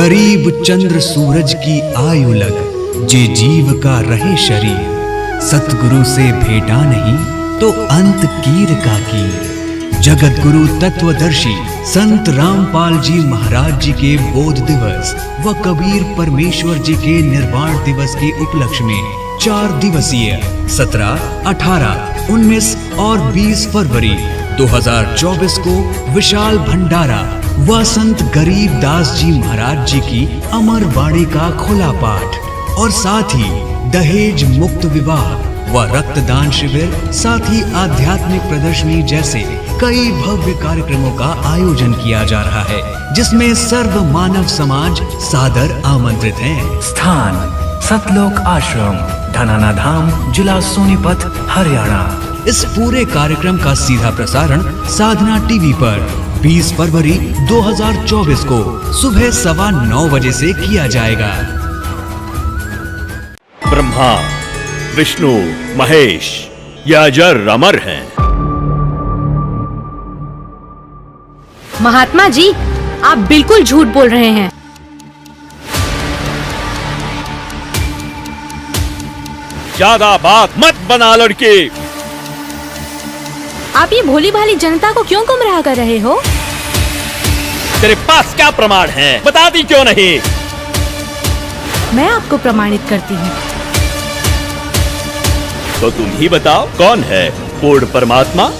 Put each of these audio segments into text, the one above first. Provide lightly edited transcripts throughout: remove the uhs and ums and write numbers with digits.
करीब चंद्र सूरज की आयु लग, जे जीव का रहे शरीर। सतगुरु से भेटा नहीं तो अंत कीर का कीर। जगत गुरु तत्वदर्शी संत रामपाल जी महाराज जी के बोध दिवस व कबीर परमेश्वर जी के निर्वाण दिवस के उपलक्ष्य में 4 दिवसीय 17, 18, 19 और 20 फरवरी 2024 को विशाल भंडारा व संत गरीब दास जी महाराज जी की अमर वाणी का खुला पाठ और साथ ही दहेज मुक्त विवाह व रक्तदान शिविर, साथ ही आध्यात्मिक प्रदर्शनी जैसे कई भव्य कार्यक्रमों का आयोजन किया जा रहा है, जिसमें सर्व मानव समाज सादर आमंत्रित है। स्थान सतलोक आश्रम, धनाना धाम, जिला सोनीपत, हरियाणा। इस पूरे कार्यक्रम का सीधा प्रसारण साधना टीवी पर 20 फरवरी 2024 को सुबह 9:15 बजे से किया जाएगा। ब्रह्मा, विष्णु, महेश ये अजर अमर हैं। महात्मा जी, आप बिल्कुल झूठ बोल रहे हैं। ज्यादा बात मत बना लड़की। आप ये भोली भाली जनता को क्यों गुमराह कर रहे हो? तेरे पास क्या प्रमाण है? बताती क्यों नहीं? मैं आपको प्रमाणित करती हूँ। तो तुम ही बताओ, कौन है पूर्ण परमात्मा?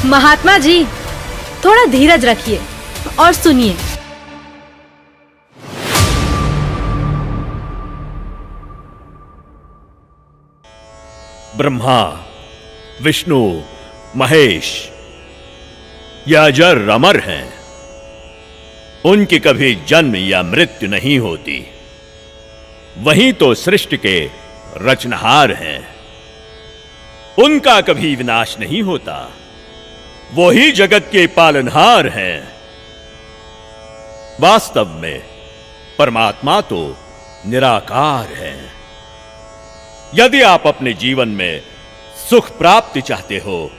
महात्मा जी, थोड़ा धीरज रखिए और सुनिए। ब्रह्मा, विष्णु, महेश ये अजर अमर हैं। उनकी कभी जन्म या मृत्यु नहीं होती। वही तो सृष्टि के रचनहार हैं। उनका कभी विनाश नहीं होता। वो ही जगत के पालनहार हैं। वास्तव में परमात्मा तो निराकार है। यदि आप अपने जीवन में सुख प्राप्ति चाहते हो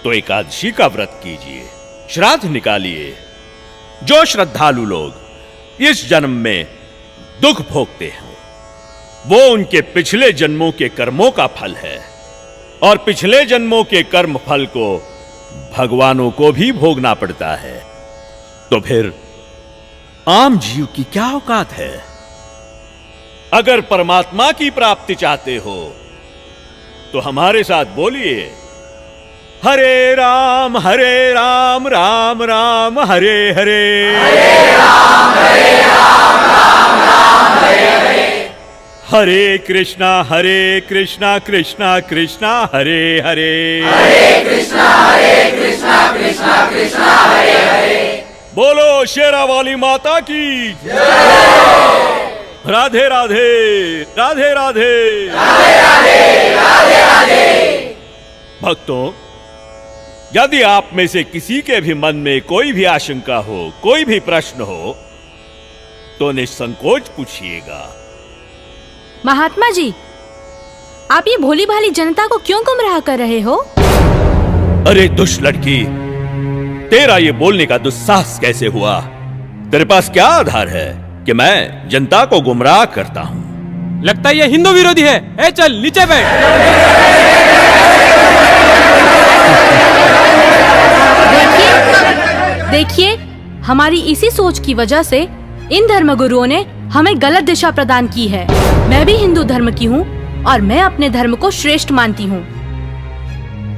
तो एकादशी का व्रत कीजिए, श्राद्ध निकालिए। जो श्रद्धालु लोग इस जन्म में दुख भोगते हैं वो उनके पिछले जन्मों के कर्मों का फल है, और पिछले जन्मों के कर्म फल को भगवानों को भी भोगना पड़ता है। तो फिर आम जीव की क्या औकात है? अगर परमात्मा की प्राप्ति चाहते हो तो हमारे साथ बोलिए, हरे राम राम राम हरे हरे, हरे राम राम राम हरे हरे, हरे कृष्णा कृष्णा कृष्णा हरे हरे, हरे कृष्णा कृष्णा कृष्णा हरे हरे। बोलो शेरा वाली माता की राधे राधे राधे राधे राधे राधे राधे राधे। भक्तों, यदि आप में से किसी के भी मन में कोई भी आशंका हो, कोई भी प्रश्न हो तो निसंकोच पूछिएगा। महात्मा जी, आप ये भोली भाली जनता को क्यों गुमराह कर रहे हो? अरे दुष्ट लड़की, तेरा ये बोलने का दुस्साहस कैसे हुआ? तेरे पास क्या आधार है कि मैं जनता को गुमराह करता हूँ? लगता है ये हिंदू विरोधी है। ए चल नीचे बैठ। देखिए, हमारी इसी सोच की वजह से इन धर्मगुरुओं ने हमें गलत दिशा प्रदान की है। मैं भी हिंदू धर्म की हूँ और मैं अपने धर्म को श्रेष्ठ मानती हूँ।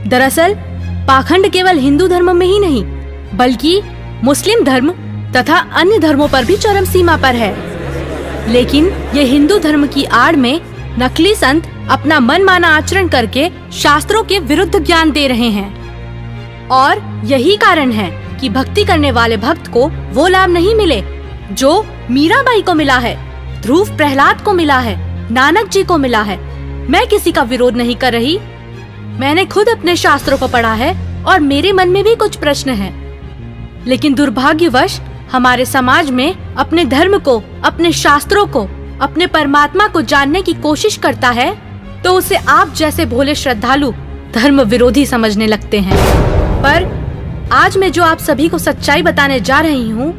दरअसल पाखंड केवल हिंदू धर्म में ही नहीं बल्कि मुस्लिम धर्म तथा अन्य धर्मों पर भी चरम सीमा पर है। लेकिन ये हिंदू धर्म की आड़ में नकली संत अपना मनमाना आचरण करके शास्त्रों के विरुद्ध ज्ञान दे रहे हैं, और यही कारण है कि भक्ति करने वाले भक्त को वो लाभ नहीं मिले जो मीराबाई को मिला है, ध्रुव प्रहलाद को मिला है, नानक जी को मिला है। मैं किसी का विरोध नहीं कर रही। मैंने खुद अपने शास्त्रों को पढ़ा है और मेरे मन में भी कुछ प्रश्न हैं। लेकिन दुर्भाग्यवश हमारे समाज में अपने धर्म को, अपने शास्त्रों को, अपने परमात्मा को जानने की कोशिश करता है तो उसे आप जैसे भोले श्रद्धालु धर्म विरोधी समझने लगते हैं। पर आज मैं जो आप सभी को सच्चाई बताने जा रही हूँ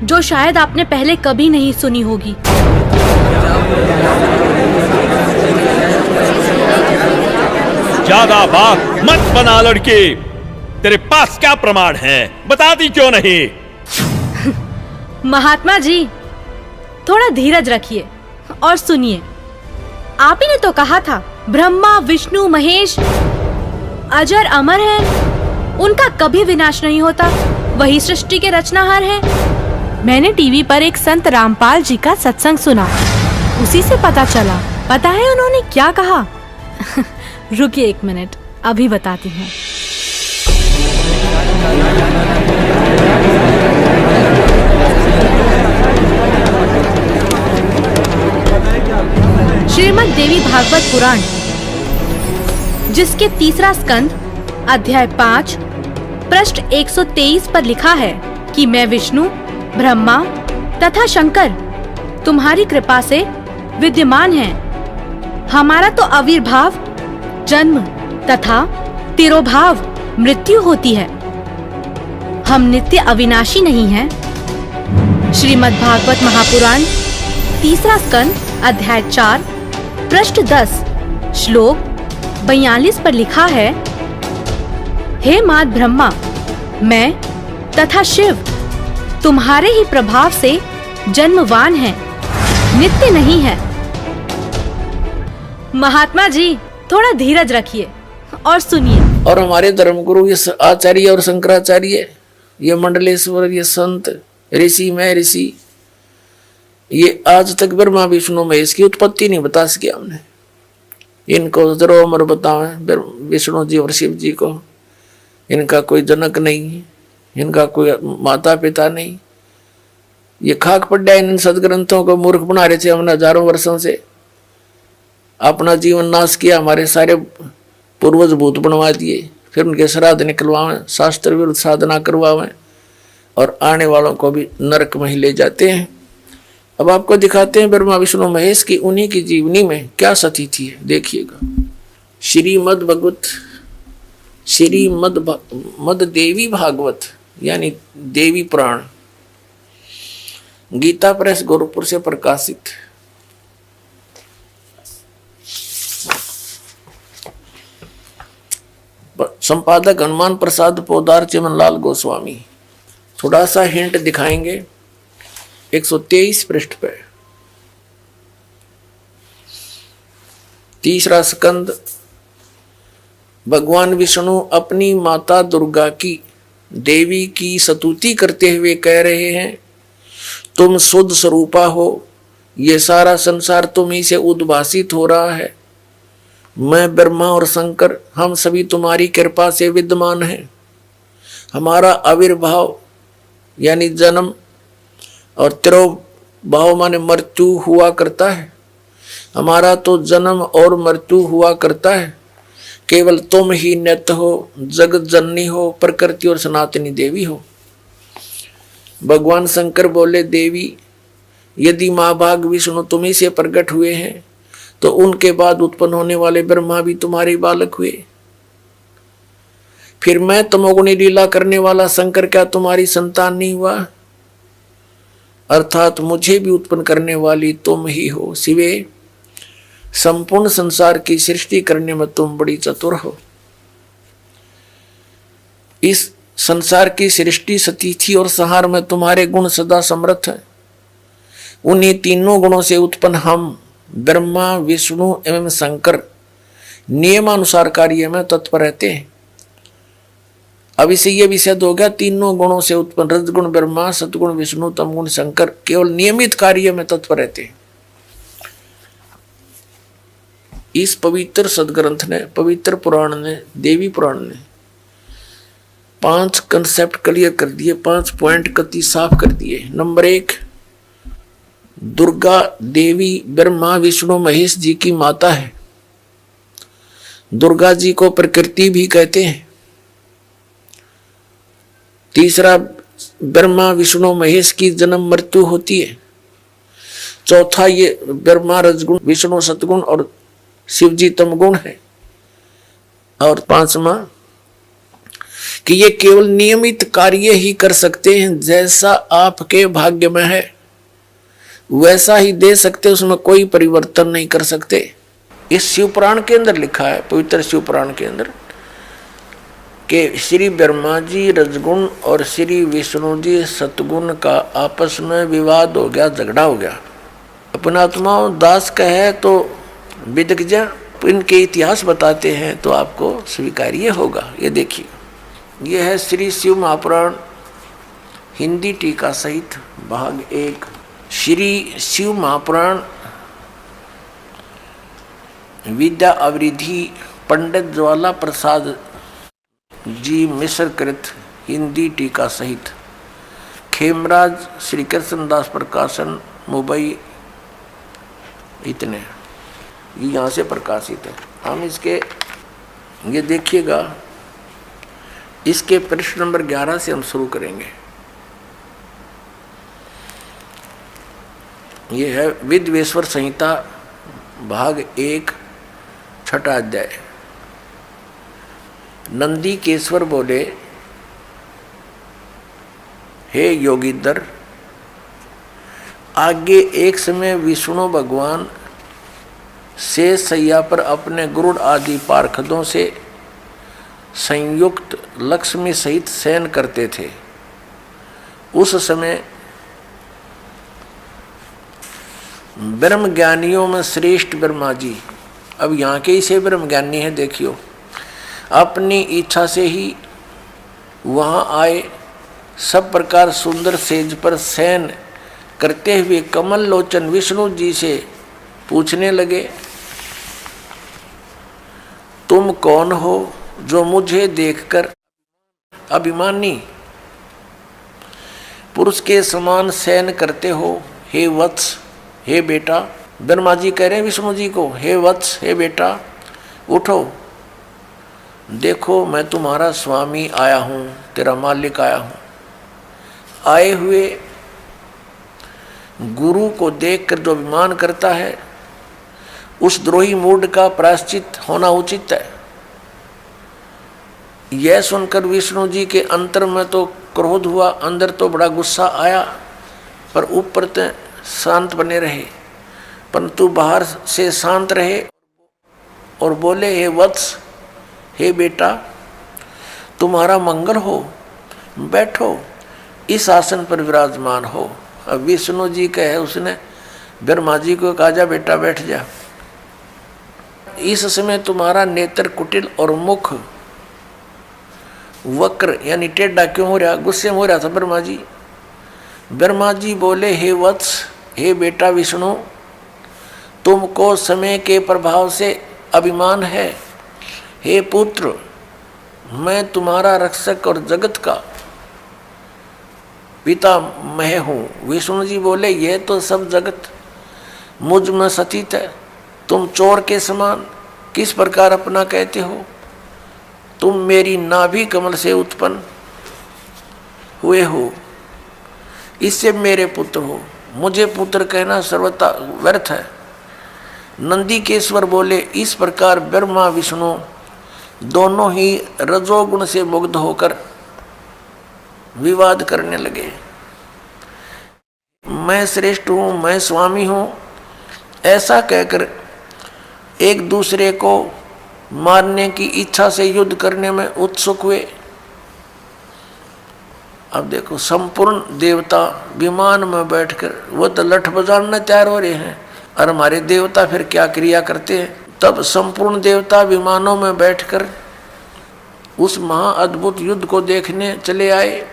जो शायद आपने पहले कभी नहीं सुनी होगी। ज्यादा बात मत बना लड़की, तेरे पास क्या प्रमाण है, बताती क्यों नहीं? महात्मा जी, थोड़ा धीरज रखिए और सुनिए। आप ही ने तो कहा था ब्रह्मा विष्णु महेश अजर अमर हैं, उनका कभी विनाश नहीं होता, वही सृष्टि के रचनाहार हैं। मैंने टीवी पर एक संत रामपाल जी का सत्संग सुना, उसी से पता चला। पता है उन्होंने क्या कहा? रुकिए एक मिनट, अभी बताती हूँ। श्रीमद् देवी भागवत पुराण, जिसके तीसरा स्कंद अध्याय 5 पृष्ठ 123 पर लिखा है कि मैं विष्णु, ब्रह्मा तथा शंकर तुम्हारी कृपा से विद्यमान हैं। हमारा तो आविर्भाव, जन्म तथा तिरोभाव मृत्यु होती है। हम नित्य अविनाशी नहीं हैं। श्रीमद् भागवत महापुराण तीसरा स्कंद अध्याय 4 पृष्ठ 10 श्लोक 42 पर लिखा है, हे मात ब्रह्मा, मैं तथा शिव तुम्हारे ही प्रभाव से जन्मवान हैं, नित्य नहीं है। महात्मा जी, थोड़ा धीरज रखिए और सुनिए। और हमारे धर्मगुरु ये आचार्य और शंकराचार्य, ये मंडलेश्वर, ये संत ऋषि, मैं ऋषि, ये आज तक ब्रह्मा विष्णु महेश की उत्पत्ति नहीं बता सके हमने। इनको जरो अमर बतावे, विष्णु जी और शिव जी को। इनका कोई जनक नहीं, इनका कोई माता पिता नहीं। ये खाक पड्डा इन सदग्रंथों को मूर्ख बना रहे थे हमने हजारों वर्षों से। अपना जीवन नाश किया, हमारे सारे पूर्वज भूत बनवा दिए, फिर उनके श्राद्ध निकलवावें, शास्त्र विरुद्ध साधना करवावें और आने वालों को भी नरक में ही ले जाते हैं। अब आपको दिखाते हैं ब्रह्मा विष्णु महेश की उन्हीं की जीवनी में क्या स्थिति है, देखिएगा। श्रीमद् भगवत, श्रीमद् देवी भागवत यानी देवी पुराण, गीता प्रेस गोरखपुर से प्रकाशित। संपादक हनुमान प्रसाद पोदार, चिमनलाल गोस्वामी। थोड़ा सा हिंट दिखाएंगे 123 पृष्ठ पे। तीसरा स्कंद, भगवान विष्णु अपनी माता दुर्गा की, देवी की स्तुति करते हुए कह रहे हैं, तुम शुद्ध स्वरूपा हो, ये सारा संसार तुम ही से उद्भासित हो रहा है। मैं ब्रह्मा और शंकर, हम सभी तुम्हारी कृपा से विद्यमान हैं। हमारा आविर्भाव यानी जन्म और तिरोभाव माने मृत्यु हुआ करता है। हमारा तो जन्म और मृत्यु हुआ करता है। केवल तुम ही नित्य हो, जगत जननी हो, प्रकृति और सनातनी देवी हो। भगवान शंकर बोले, देवी, यदि माँ भाग विष्णु तुम्ही से प्रकट हुए हैं तो उनके बाद उत्पन्न होने वाले ब्रह्मा भी तुम्हारे बालक हुए। फिर मैं तमोगुणी लीला करने वाला शंकर क्या तुम्हारी संतान नहीं हुआ? अर्थात मुझे भी उत्पन्न करने वाली तुम ही हो। शिवे, संपूर्ण संसार की सृष्टि करने में तुम बड़ी चतुर हो। इस संसार की सृष्टि, स्थिति और संहार में तुम्हारे गुण सदा समर्थ हैं। उन्हीं तीनों गुणों से उत्पन्न हम ब्रह्मा विष्णु एवं शंकर नियमानुसार कार्य में तत्पर रहते हैं। अब इसे यह भी सिद्ध हो गया, तीनों गुणों से उत्पन्न रजगुण ब्रह्मा, सतगुण विष्णु, तमगुण शंकर केवल नियमित कार्य में तत्पर रहते हैं। इस पवित्र सदग्रंथ ने, पवित्र पुराण ने, देवी पुराण ने 5 कंसेप्ट क्लियर कर दिए, 5 पॉइंट कति साफ कर दिए। नंबर 1, दुर्गा देवी ब्रह्मा विष्णु महेश जी की माता है। दुर्गा जी को प्रकृति भी कहते हैं। तीसरा, ब्रह्मा विष्णु महेश की जन्म मृत्यु होती है। चौथा, ये ब्रह्मा रजगुण, विष्णु सतगुण और शिव जी तमगुण है। और 5वां, कि ये केवल नियमित कार्य ही कर सकते हैं, जैसा आपके भाग्य में है वैसा ही दे सकते, उसमें कोई परिवर्तन नहीं कर सकते। इस शिवपुराण के अंदर लिखा है, पवित्र शिवपुराण के अंदर, कि श्री ब्रह्मा जी रजगुण और श्री विष्णु जी सतगुण का आपस में विवाद हो गया, झगड़ा हो गया। अपना आत्माओं दास का है तो विदग्ध इनके इतिहास बताते हैं तो आपको स्वीकार्य होगा। ये देखिए, ये है श्री शिव महापुराण हिंदी टीका सहित भाग 1, श्री शिव महापुराण विद्या अवरिधि पंडित ज्वाला प्रसाद जी मिश्र कृत हिंदी टीका सहित, खेमराज श्री कृष्णदास प्रकाशन मुंबई, इतने ये यहाँ से प्रकाशित है। हम इसके ये देखिएगा, इसके पृष्ठ नंबर 11 से हम शुरू करेंगे। ये है विद्वेश्वर संहिता भाग 1 छठा अध्याय। नंदी केश्वर बोले, हे योगीधर, आगे एक समय विष्णु भगवान शेष सैया पर अपने गरुड़ आदि पार्षदों से संयुक्त लक्ष्मी सहित शयन करते थे। उस समय ब्रह्म ज्ञानियों में श्रेष्ठ ब्रह्मा जी, अब यहाँ के ही से ब्रह्म ज्ञानी है, देखियो, अपनी इच्छा से ही वहाँ आए। सब प्रकार सुंदर सेज पर शयन करते हुए कमल लोचन विष्णु जी से पूछने लगे, तुम कौन हो जो मुझे देखकर अभिमानी पुरुष के समान शयन करते हो? हे वत्स, हे बेटा। ब्रह्मा जी कह रहे हैं विष्णु जी को, हे वत्स, हे बेटा, उठो, देखो मैं तुम्हारा स्वामी आया हूँ, तेरा मालिक आया हूँ। आए हुए गुरु को देखकर जो अभिमान करता है, उस द्रोही मूड का प्रायश्चित होना उचित है। यह सुनकर विष्णु जी के अंतर में तो क्रोध हुआ, अंदर तो बड़ा गुस्सा आया, पर ऊपर तो शांत बने रहे, परंतु बाहर से शांत रहे और बोले, हे वत्स, हे बेटा, तुम्हारा मंगल हो, बैठो, इस आसन पर विराजमान हो। अब विष्णु जी कहे, उसने ब्रह्मा जी को कहा, जा बेटा बैठ जा। इस समय तुम्हारा नेत्र कुटिल और मुख वक्र यानी टेढ़ा क्यों हो रहा? गुस्से में हो रहा था ब्रह्मा जी। ब्रह्मा जी बोले, हे वत्स, हे बेटा विष्णु, तुमको समय के प्रभाव से अभिमान है। हे पुत्र, मैं तुम्हारा रक्षक और जगत का पिता मैं हूँ। विष्णु जी बोले, यह तो सब जगत मुझ में स्थित है, तुम चोर के समान किस प्रकार अपना कहते हो? तुम मेरी नाभि कमल से उत्पन्न हुए हो, इससे मेरे पुत्र हो, मुझे पुत्र कहना सर्वथा व्यर्थ है। नंदी केश्वर बोले, इस प्रकार ब्रह्मा विष्णु दोनों ही रजोगुण से मुग्ध होकर विवाद करने लगे। मैं श्रेष्ठ हूँ, मैं स्वामी हूँ, ऐसा कहकर एक दूसरे को मारने की इच्छा से युद्ध करने में उत्सुक हुए। अब देखो, संपूर्ण देवता विमान में बैठकर वो तो लठ बजाने तैयार हो रहे हैं, और हमारे देवता फिर क्या क्रिया करते हैं? तब संपूर्ण देवता विमानों में बैठकर उस महाअद्भुत युद्ध को देखने चले आए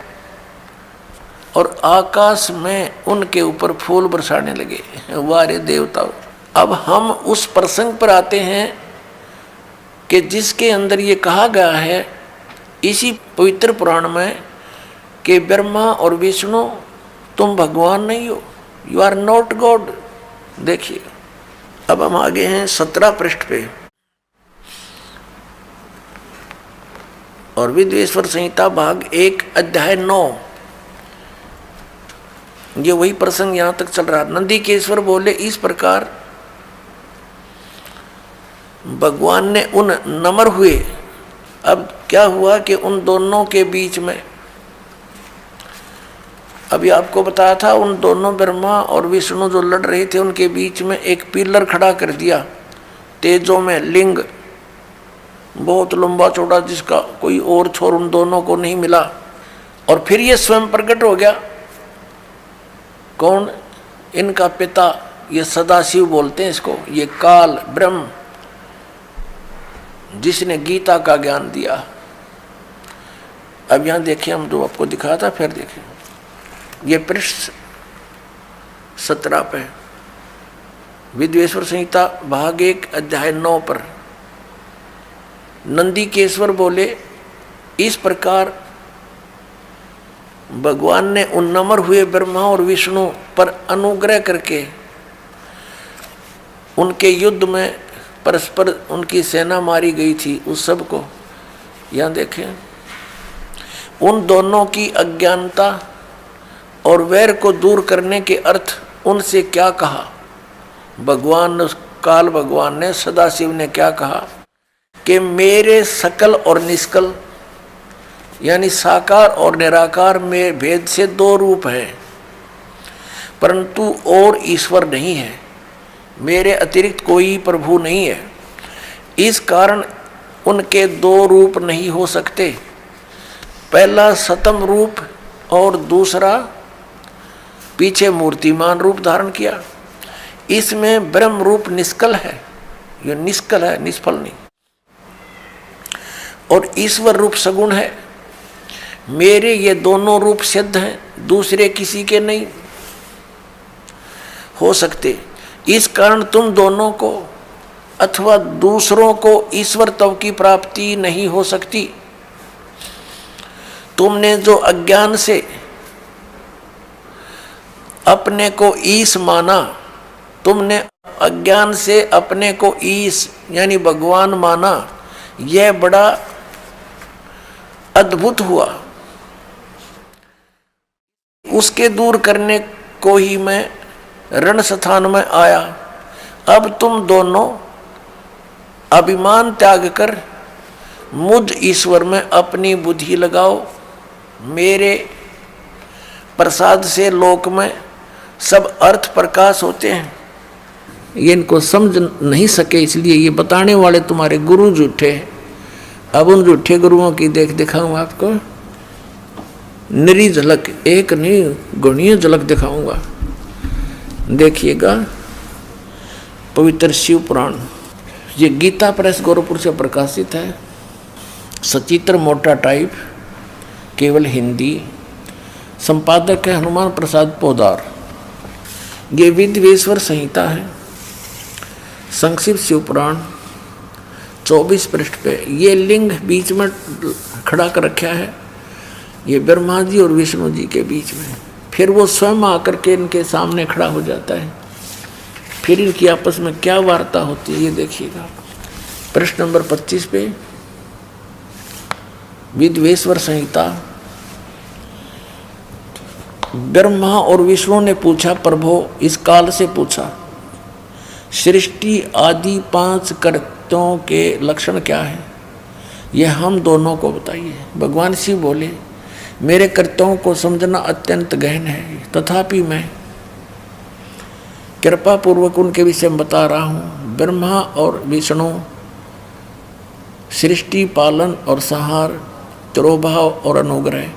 और आकाश में उनके ऊपर फूल बरसाने लगे। वारे देवताओं, अब हम उस प्रसंग पर आते हैं कि जिसके अंदर ये कहा गया है इसी पवित्र पुराण में कि ब्रह्मा और विष्णु तुम भगवान नहीं हो, यू आर नॉट गॉड। देखिए, अब हम आगे हैं 17 पृष्ठ पे, और विद्वेश्वर संहिता भाग 1 अध्याय 9, ये वही प्रसंग यहां तक चल रहा। नंदी केश्वर बोले, इस प्रकार भगवान ने उन नम्र हुए। अब क्या हुआ कि उन दोनों के बीच में, अभी आपको बताया था, उन दोनों ब्रह्मा और विष्णु जो लड़ रहे थे उनके बीच में एक पिलर खड़ा कर दिया तेजों में, लिंग बहुत लंबा चौड़ा, जिसका कोई और छोर उन दोनों को नहीं मिला। और फिर ये स्वयं प्रकट हो गया। कौन? इनका पिता, ये सदाशिव बोलते हैं इसको, ये काल ब्रह्म, जिसने गीता का ज्ञान दिया। अब यहां देखिए, हम जो आपको दिखाया था, फिर देखिए, ये पृष्ठ 17 पे विद्वेश्वर संहिता भाग 1 अध्याय 9 पर नंदीकेश्वर बोले, इस प्रकार भगवान ने उन नम्र हुए ब्रह्मा और विष्णु पर अनुग्रह करके उनके युद्ध में परस्पर उनकी सेना मारी गई थी, उस सब को यहाँ देखें, उन दोनों की अज्ञानता और वैर को दूर करने के अर्थ उनसे क्या कहा। भगवान, काल भगवान ने, सदाशिव ने क्या कहा कि मेरे सकल और निष्कल यानी साकार और निराकार में भेद से 2 रूप हैं, परंतु और ईश्वर नहीं है, मेरे अतिरिक्त कोई प्रभु नहीं है। इस कारण उनके 2 रूप नहीं हो सकते, पहला सतम रूप और दूसरा पीछे मूर्तिमान रूप धारण किया। इसमें ब्रह्म रूप निष्कल है, ये निष्कल है, निष्फल नहीं, और ईश्वर रूप सगुण है। मेरे ये दोनों रूप सिद्ध हैं, दूसरे किसी के नहीं हो सकते। इस कारण तुम दोनों को अथवा दूसरों को ईश्वर तव की प्राप्ति नहीं हो सकती। तुमने जो अज्ञान से अपने को ईश माना, तुमने अज्ञान से अपने को ईश यानी भगवान माना, यह बड़ा अद्भुत हुआ। उसके दूर करने को ही मैं रण स्थान में आया। अब तुम दोनों अभिमान त्याग कर मुझ ईश्वर में अपनी बुद्धि लगाओ। मेरे प्रसाद से लोक में सब अर्थ प्रकाश होते हैं। ये इनको समझ नहीं सके, इसलिए ये बताने वाले तुम्हारे गुरु झूठे हैं। अब उन झूठे गुरुओं की देख दिखाऊंगा आपको, निरी झलक, एक नहीं गुणीय झलक दिखाऊंगा। देखिएगा पवित्र शिव पुराण, ये गीता प्रेस गोरखपुर से प्रकाशित है, सचित्र मोटा टाइप, केवल हिंदी, संपादक है हनुमान प्रसाद पोदार। ये विद्वेश्वर संहिता है, संक्षिप्त शिव पुराण 24 पृष्ठ पे ये लिंग बीच में खड़ा कर रखा है, ये ब्रह्मा जी और विष्णु जी के बीच में। फिर वो स्वयं आकर के इनके सामने खड़ा हो जाता है। फिर इनकी आपस में क्या वार्ता होती है ये देखिएगा। प्रश्न नंबर 25 पे विद्वेश्वर संहिता, ब्रह्मा और विष्णु ने पूछा, प्रभो इस काल से पूछा, सृष्टि आदि 5 कर्तों के लक्षण क्या है, यह हम दोनों को बताइए। भगवान शिव बोले, मेरे कर्तव्यों को समझना अत्यंत गहन है, तथापि मैं कृपा पूर्वक उनके विषय में बता रहा हूँ। ब्रह्मा और विष्णु सृष्टि, पालन और संहार, तिरोभाव और अनुग्रह,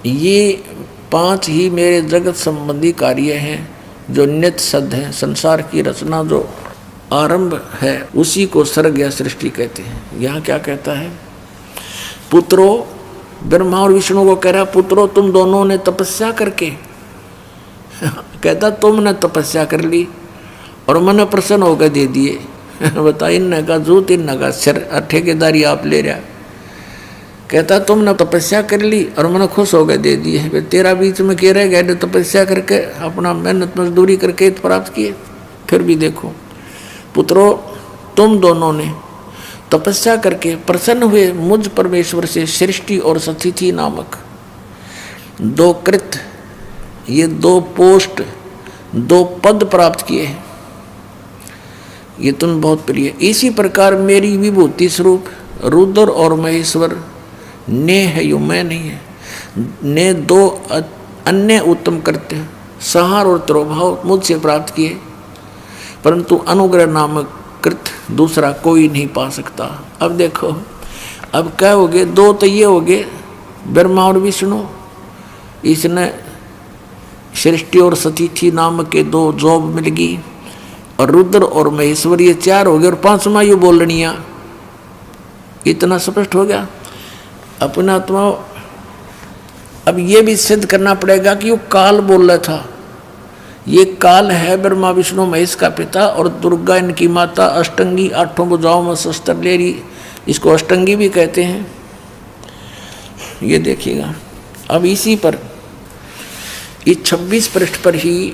ये 5 ही मेरे जगत संबंधी कार्य हैं जो नित्य सद हैं। संसार की रचना जो आरंभ है उसी को सर्ग या सृष्टि कहते हैं। यहाँ क्या कहता है, पुत्रो, ब्रह्मा और विष्णु को कह रहा, पुत्रो तुम दोनों ने तपस्या करके कहता तुमने तपस्या कर ली और मन प्रसन्न होकर दे दिए। बता, इनने का जूत, इनने का सिर, ठेकेदारी आप ले रहा। कहता तुमने तपस्या कर ली और मन खुश होकर दे दिए। तेरा बीच में कह रहे गए तपस्या करके अपना मेहनत मजदूरी करके प्राप्त किए। फिर भी देखो पुत्रो, तुम दोनों ने तपस्या करके प्रसन्न हुए मुझ परमेश्वर से सृष्टि और सतिथि नामक 2 कृत, ये 2 पोस्ट, 2 पद प्राप्त किए हैं। ये तुम बहुत प्रिय। इसी प्रकार मेरी विभूति स्वरूप रुद्र और महेश्वर ने है यो मैं नहीं है। ने दो अन्य उत्तम करते सहार और त्रोभाव मुझसे प्राप्त किए, परंतु अनुग्रह नामक कृत दूसरा कोई नहीं पा सकता। अब देखो, अब क्या हो गए, दो तो ये हो गए ब्रह्मा और विष्णु, इसने सृष्टि और सतीथि नाम के दो जॉब मिल गई, और रुद्र और महेश्वर ये चार हो गए, और पांचवा यू बोलनिया। इतना स्पष्ट हो गया अपना आत्मा। अब ये भी सिद्ध करना पड़ेगा कि वो काल बोल रहा था, ये काल है ब्रह्मा विष्णु महेश का पिता, और दुर्गा इनकी माता, अष्टंगी, आठों भुजाओं में शस्त्र ले रही, इसको अष्टंगी भी कहते हैं। ये देखिएगा, अब इसी पर इस 26 पृष्ठ पर ही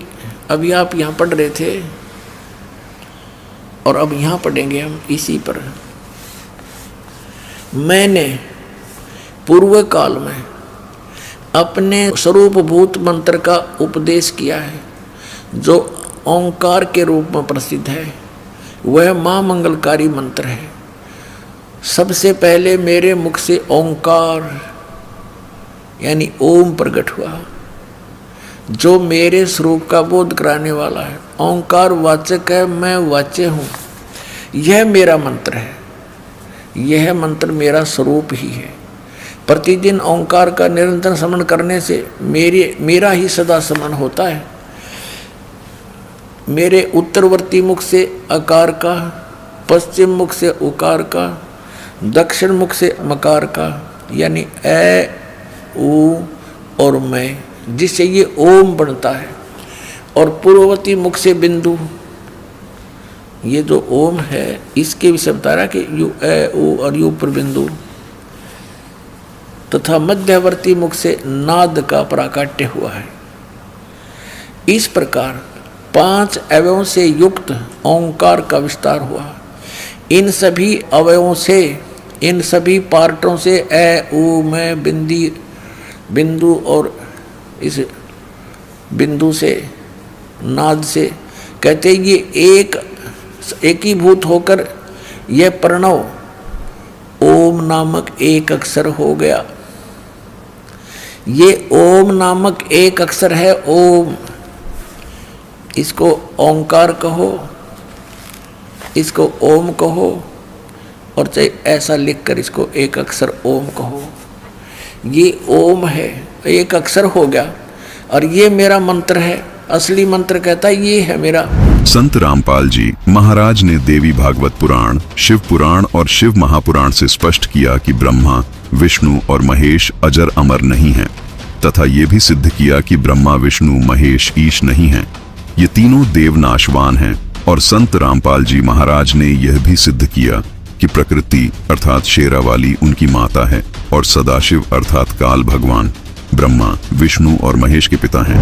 अभी आप यहाँ पढ़ रहे थे, और अब यहाँ पढ़ेंगे हम इसी पर। मैंने पूर्व काल में अपने स्वरूपभूत मंत्र का उपदेश किया है, जो ओंकार के रूप में प्रसिद्ध है। वह महामंगलकारी मंत्र है। सबसे पहले मेरे मुख से ओंकार यानी ओम प्रकट हुआ, जो मेरे स्वरूप का बोध कराने वाला है। ओंकार वाचक है, मैं वाच्य हूँ। यह मेरा मंत्र है, यह मंत्र मेरा स्वरूप ही है। प्रतिदिन ओंकार का निरंतर स्मरण करने से मेरा ही सदा स्मरण होता है। मेरे उत्तरवर्ती मुख से अकार का, पश्चिम मुख से उकार का, दक्षिण मुख से मकार का, यानी ए ऊ और मैं, जिससे ये ओम बनता है, और पूर्ववर्ती मुख से बिंदु। ये जो ओम है इसके विषय बता रहा कि यू ए ऊ और यू पर बिंदु, तथा मध्यवर्ती मुख से नाद का प्राकट्य हुआ है। इस प्रकार 5 अवयवों से युक्त ओंकार का विस्तार हुआ। इन सभी अवयवों से, इन सभी पार्टों से ए ऊ मैं बिंदु और इस बिंदु से नाद से कहते ये एकीभूत होकर यह प्रणव ओम नामक एक अक्षर हो गया। ये ओम नामक एक अक्षर है ओम, इसको ओंकार कहो, इसको ओम कहो, और चाहे ऐसा लिखकर इसको एक अक्षर ओम कहो। ये ओम है, एक अक्षर हो गया, और ये मेरा मंत्र है। असली मंत्र कहता है ये है मेरा। संत रामपाल जी महाराज ने देवी भागवत पुराण, शिव पुराण और शिव महापुराण से स्पष्ट किया कि ब्रह्मा, विष्णु और महेश अजर अमर नहीं हैं, तथा ये भी सिद्ध किया कि ब्रह्मा, विष्णु, महेश ईश नहीं हैं। ये तीनों देव नाशवान हैं। और संत रामपाल जी महाराज ने यह भी सिद्ध किया कि प्रकृति अर्थात शेरावाली उनकी माता है, और सदाशिव अर्थात काल भगवान ब्रह्मा, विष्णु और महेश के पिता हैं।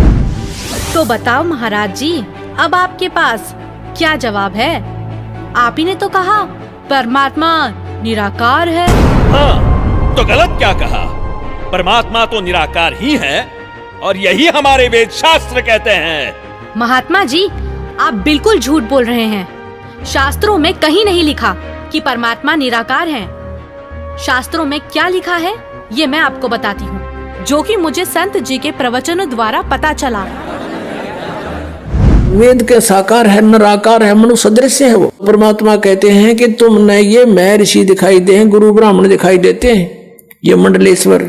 तो बताओ महाराज जी, अब आपके पास क्या जवाब है? आप ही ने तो कहा परमात्मा निराकार है। हाँ, तो गलत क्या कहा? परमात्मा तो निराकार ही है, और यही हमारे वेद शास्त्र कहते हैं। महात्मा जी, आप बिल्कुल झूठ बोल रहे हैं। शास्त्रों में कहीं नहीं लिखा कि परमात्मा निराकार है। शास्त्रों में क्या लिखा है ये मैं आपको बताती हूँ, जो कि मुझे संत जी के प्रवचनों द्वारा पता चला। वेद के साकार है, निराकार है, मनुष्य सदृश है। वो परमात्मा कहते हैं कि तुमने ये मैं ऋषि दिखाई दे हैं, गुरु ब्राह्मण दिखाई देते हैं, ये मंडलेश्वर,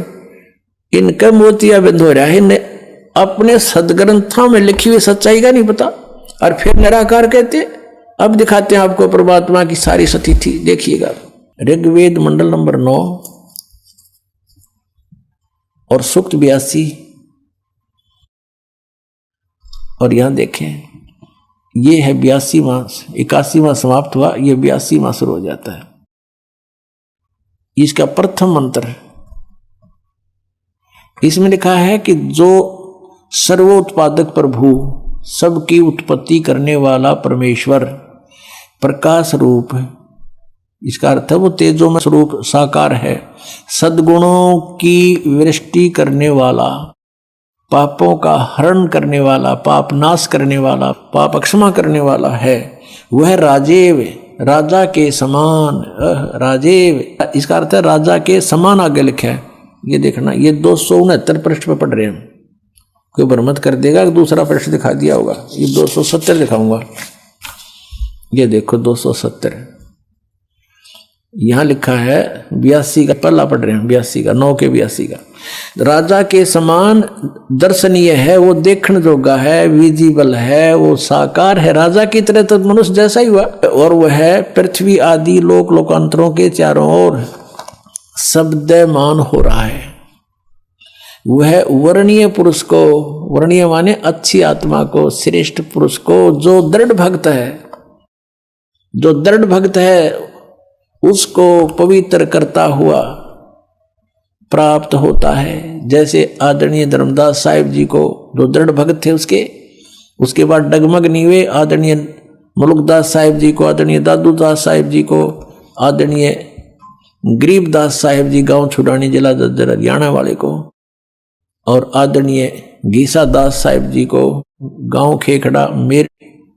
इनका मोतिया बिंद हो रहा है। अपने सदग्रंथों में लिखी हुई सच्चाई का नहीं पता, और फिर निराकार कहते। अब दिखाते हैं आपको परमात्मा की सारी सतीथि। देखिएगा ऋग्वेद मंडल नंबर 9 और सूक्त 82, और यहां देखें ये है 82वां, 81वां समाप्त हुआ, ये 82वां शुरू हो जाता है। इसका प्रथम मंत्र, इसमें लिखा है कि जो सर्वोत्पादक प्रभु, सबकी उत्पत्ति करने वाला परमेश्वर, प्रकाश रूप है। इसका अर्थ है वो तेजो में स्वरूप साकार है, सद्गुणों की वृष्टि करने वाला, पापों का हरण करने वाला, पाप नाश करने वाला, पाप क्षमा करने वाला है। वह राजेव, राजा के समान, राजेव इसका अर्थ है राजा के समान, आगे लिखा है। ये देखना, ये 269 पृष्ठ पे पढ़ रहे हैं हम। कोई भ्रमत कर देगा कि दूसरा पृष्ठ दिखा दिया होगा। ये 270 दिखाऊंगा। ये देखो 270 यहां लिखा है 82 का पहला पढ़ रहे हैं, 82 का 9 के 82 का। राजा के समान दर्शनीय है, वो देखने जोगा है, विजिबल है, वो साकार है। राजा की तरह तो मनुष्य जैसा ही हुआ। और वह है पृथ्वी आदि लोक लोकांतरों के चारों ओर शब्दमान हो रहा है। वह वर्णीय पुरुष को, वर्णीय माने अच्छी आत्मा को, श्रेष्ठ पुरुष को, जो दृढ़ भक्त है, जो दृढ़ भक्त है उसको पवित्र करता हुआ प्राप्त होता है। जैसे आदरणीय धर्मदास साहिब जी को, जो दृढ़ भक्त थे उसके बाद डगमग नहीं हुए। आदरणीय मुलुकदास साहिब जी को, आदरणीय दादूदास साहिब जी को, आदरणीय गरीबदास साहिब जी गांव छुड़ानी जिला जज्जर हरियाणा वाले को, और आदरणीय गीसा दास साहिब जी को गांव खेखड़ा मेर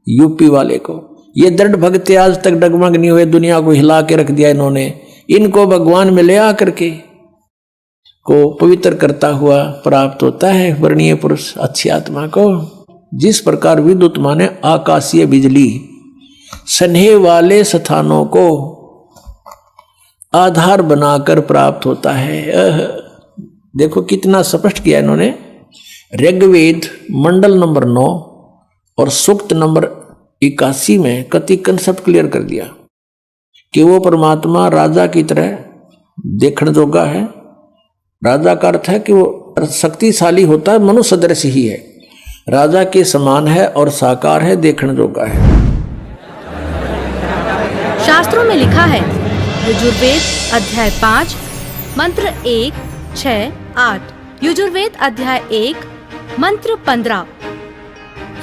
यूपी वाले को। ये दृढ़ भक्त आज तक डगमग नहीं हुए, दुनिया को हिला के रख दिया इन्होंने। इनको भगवान में ले आकर के को पवित्र करता हुआ प्राप्त होता है वर्णीय पुरुष, अच्छी आत्मा को। जिस प्रकार विद्युत माने आकाशीय बिजली स्नेह वाले स्थानों को आधार बनाकर प्राप्त होता है। देखो कितना स्पष्ट किया इन्होंने। ऋग्वेद मंडल नंबर 9 और सूक्त नंबर 81 में कति कंसेप्ट क्लियर कर दिया कि वो परमात्मा राजा की तरह देखने जोगा है। राजा का अर्थ है कि वो शक्तिशाली होता है, मनुष्य सदृश ही है, राजा के समान है और साकार है, देखने जोगा है। शास्त्रों में लिखा है, यजुर्वेद अध्याय 5 मंत्र 1, 6, 8, यजुर्वेद अध्याय 1 मंत्र 15,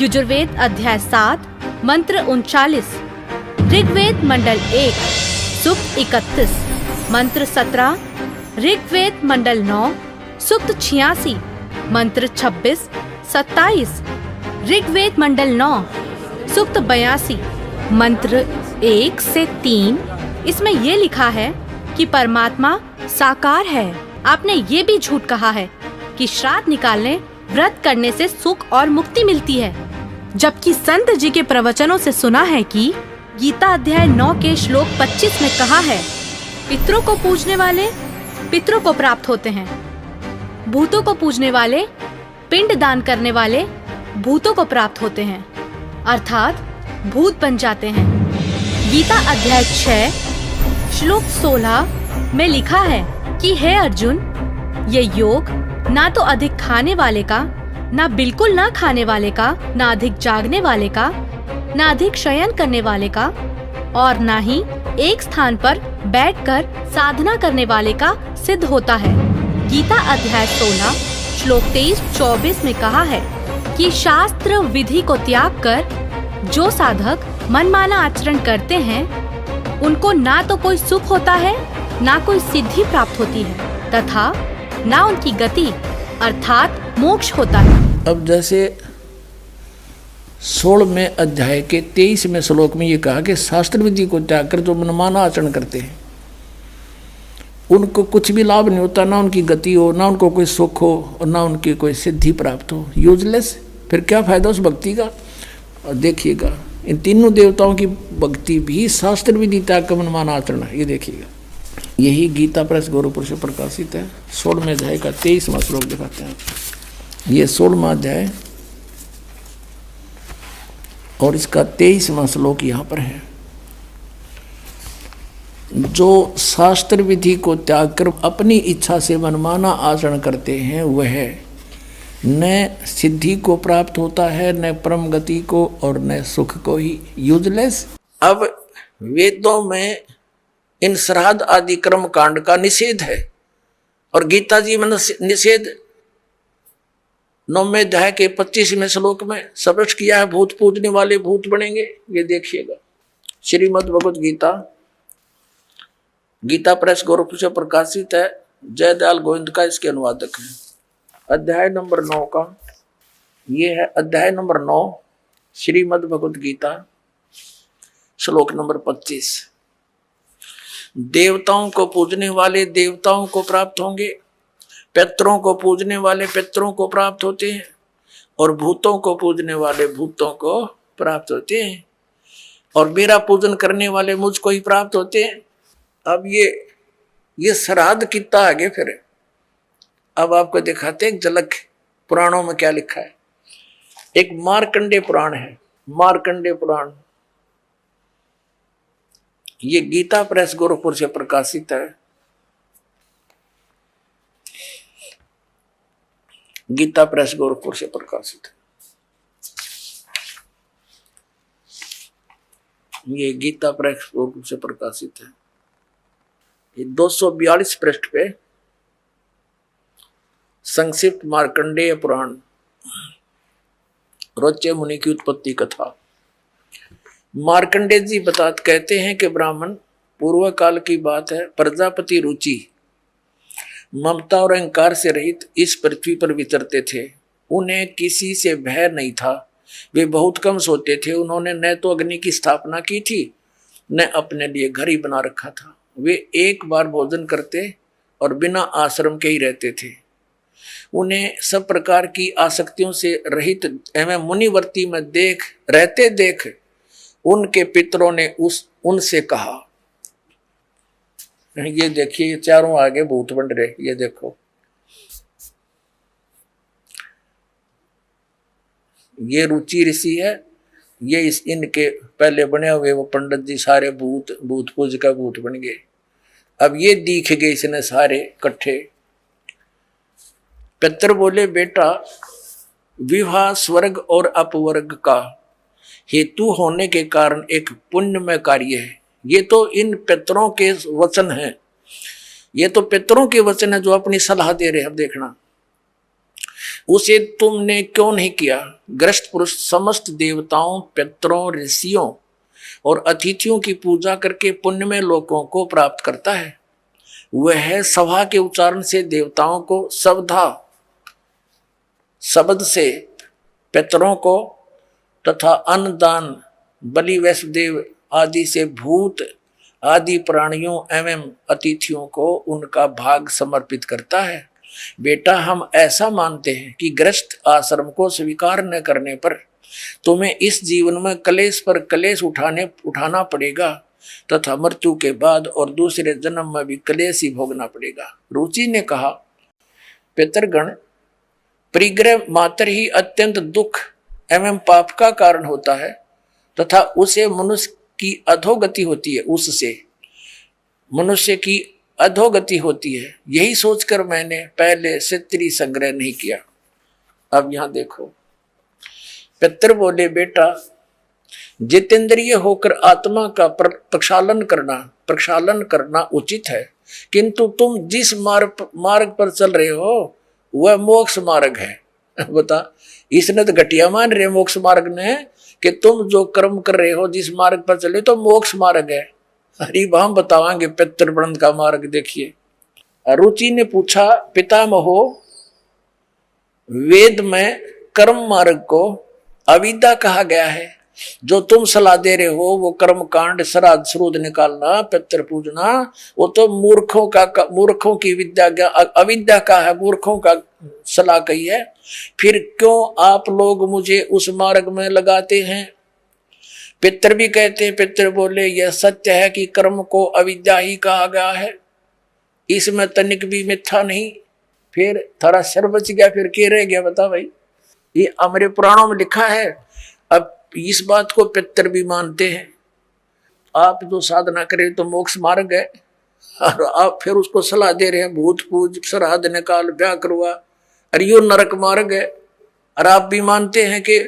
यजुर्वेद अध्याय 7 मंत्र 39, ऋग्वेद मंडल 1 सूक्त 31, मंत्र 17, ऋग्वेद मंडल 9 सूक्त 86, मंत्र 26, 27, ऋग्वेद मंडल 9 सूक्त 82, मंत्र 1 से 3। इसमें ये लिखा है कि परमात्मा साकार है। आपने ये भी झूठ कहा है कि श्राद्ध निकालने, व्रत करने से सुख और मुक्ति मिलती है, जबकि संत जी के प्रवचनों से सुना है कि गीता अध्याय 9 के श्लोक 25 में कहा है, पितरों को पूजने वाले पितरों को प्राप्त होते हैं, भूतों को पूजने वाले, पिंड दान करने वाले भूतों को प्राप्त होते हैं, अर्थात भूत बन जाते हैं। गीता अध्याय 6 श्लोक 16 में लिखा है कि हे अर्जुन, ये योग ना तो अधिक खाने वाले का, ना बिल्कुल ना खाने वाले का, ना अधिक जागने वाले का, ना अधिक शयन करने वाले का, और ना ही एक स्थान पर बैठकर साधना करने वाले का सिद्ध होता है। गीता अध्याय 16 श्लोक 23-24 में कहा है कि शास्त्र विधि को त्याग कर जो साधक मनमाना आचरण करते हैं, उनको ना तो कोई सुख होता है, ना कोई सिद्धि प्राप्त होती है, तथा ना उनकी गति अर्थात मोक्ष होता है। अब जैसे 16वें अध्याय के 23वें श्लोक में ये कहा कि शास्त्र विधि को त्याग कर जो मनमाना आचरण करते हैं, उनको कुछ भी लाभ नहीं होता, ना उनकी गति हो, ना उनको कोई सुख हो, और ना उनकी कोई सिद्धि प्राप्त हो। यूजलेस। फिर क्या फायदा उस भक्ति का। और देखिएगा इन तीनों देवताओं की भक्ति भी शास्त्र विधि त्याग का मनमाना आचरण है। ये देखिएगा, यही गीता प्रेस गौरवपुर से प्रकाशित है। 16वें अध्याय का 23वां श्लोक दिखाते हैं। ये 16वां अध्याय और इसका 23वां श्लोक यहाँ पर है। जो शास्त्र विधि को त्याग कर अपनी इच्छा से मनमाना आचरण करते हैं, वह न सिद्धि को प्राप्त होता है, न परम गति को, और न सुख को ही। यूजलेस। अब वेदों में इन श्राद्ध आदि कर्म कांड का निषेध है, और गीता जी में निषेध 9वें अध्याय के 25वें श्लोक में स्पष्ट किया है। भूत पूजने वाले भूत बनेंगे। ये देखिएगा, श्रीमद् भगवत गीता, गीता प्रेस गौरवपुर से प्रकाशित है। जयदयाल गोविंद का इसके अनुवादक है। अध्याय नंबर 9 का ये है। अध्याय नंबर 9 श्रीमद् भगवत गीता श्लोक नंबर 25। देवताओं को पूजने वाले देवताओं को प्राप्त होंगे, पितरों को पूजने वाले पितरों को प्राप्त होते हैं और भूतों को पूजने वाले भूतों को प्राप्त होते हैं और मेरा पूजन करने वाले मुझको ही प्राप्त होते हैं। अब ये श्राद्ध कितना आगे फिर अब आपको दिखाते हैं एक झलक पुराणों में क्या लिखा है। एक मार्कंडेय पुराण है, मार्कंडेय पुराण, ये गीता प्रेस गोरखपुर से प्रकाशित है। गीता प्रेस गोरखपुर से प्रकाशित है। ये गीता प्रेस गोरखपुर से प्रकाशित है। ये 242 पृष्ठ पे संक्षिप्त मार्कंडेय पुराण, रोच्य मुनि की उत्पत्ति कथा। मार्कंडेय जी कहते हैं कि ब्राह्मण पूर्व काल की बात है, प्रजापति रुचि ममता और अहंकार से रहित इस पृथ्वी पर विचरते थे। उन्हें किसी से भय नहीं था, वे बहुत कम सोते थे। उन्होंने न तो अग्नि की स्थापना की थी न अपने लिए घर ही बना रखा था। वे एक बार भोजन करते और बिना आश्रम के ही रहते थे। उन्हें सब प्रकार की आसक्तियों से रहित एवं मुनिवर्ती में देख उनके पितरों ने उनसे कहा, ये देखिए चारों आगे भूत बन रहे, ये देखो, ये रुचि ऋषि है, ये इनके पहले बने हुए वो पंडित जी सारे भूत पूज का भूत बन गए। अब ये दिख गए इसने सारे इकट्ठे। पितर बोले, बेटा विवाह स्वर्ग और अपवर्ग का हेतु होने के कारण एक पुण्यमय कार्य है। ये तो इन पितरों के वचन हैं, ये तो पितरों के वचन है जो अपनी सलाह दे रहे हैं। अब देखना, उसे तुमने क्यों नहीं किया? ग्रस्त पुरुष समस्त देवताओं, पितरों, ऋषियों और अतिथियों की पूजा करके पुण्यमय लोकों को प्राप्त करता है। वह सभा के उच्चारण से देवताओं को शब्द से पितरों को तथा अन्नदान, बलि, वैष्णदेव आदि से भूत आदि प्राणियों एवं अतिथियों को उनका भाग समर्पित करता है। बेटा, हम ऐसा मानते हैं कि गृहस्थ आश्रम को स्वीकार न करने पर तुम्हें इस जीवन में कलेश पर कलेश उठाना पड़ेगा तथा मृत्यु के बाद और दूसरे जन्म में भी कलेश ही भोगना पड़ेगा। रुचि ने कहा, पितरगण, परिग्रह मात्र ही अत्यंत दुख एवं पाप का कारण होता है तथा उसे मनुष्य की अधोगति होती है, उससे मनुष्य की अधोगति होती है। यही सोचकर मैंने पहले क्षत्रिय संग्रह नहीं किया। अब यहां देखो, पितर बोले, बेटा जितेंद्रिय होकर आत्मा का प्रक्षालन करना उचित है, किंतु तुम जिस मार्ग पर चल रहे हो वह मोक्ष मार्ग है। बता, इसने तो घटिया मान रहे मोक्ष मार्ग ने कि तुम जो कर्म कर रहे हो जिस मार्ग पर चले तो मोक्ष मार्ग है। अरे हम बतावांगे पितृवृंद का मार्ग। देखिए, रुचि ने पूछा, पितामहो, वेद में कर्म मार्ग को अविद्या कहा गया है। जो तुम सलाह दे रहे हो वो कर्म कांड, श्राद्ध श्रूद निकालना, पितृ पूजना, वो तो मूर्खों की विद्या, अविद्या का है, मूर्खों का सलाह कही है। फिर क्यों आप लोग मुझे उस मार्ग में लगाते हैं? पितर भी कहते हैं। पितर बोले, यह सत्य है कि कर्म को अविद्या ही कहा गया है, इसमें तनिक भी मिथ्या नहीं। फिर थारा सर बच गया, फिर क्या रह गया? बता भाई, ये हमारे पुराणों में लिखा है। अब इस बात को पितर भी मानते हैं। आप जो साधना करें तो मोक्ष मार्ग है और आप फिर उसको सलाह दे रहे हैं भूत पूज, श्राद्ध निकाल, ब्याह करवा, अरे यो नरक मार्ग है। और आप भी मानते हैं कि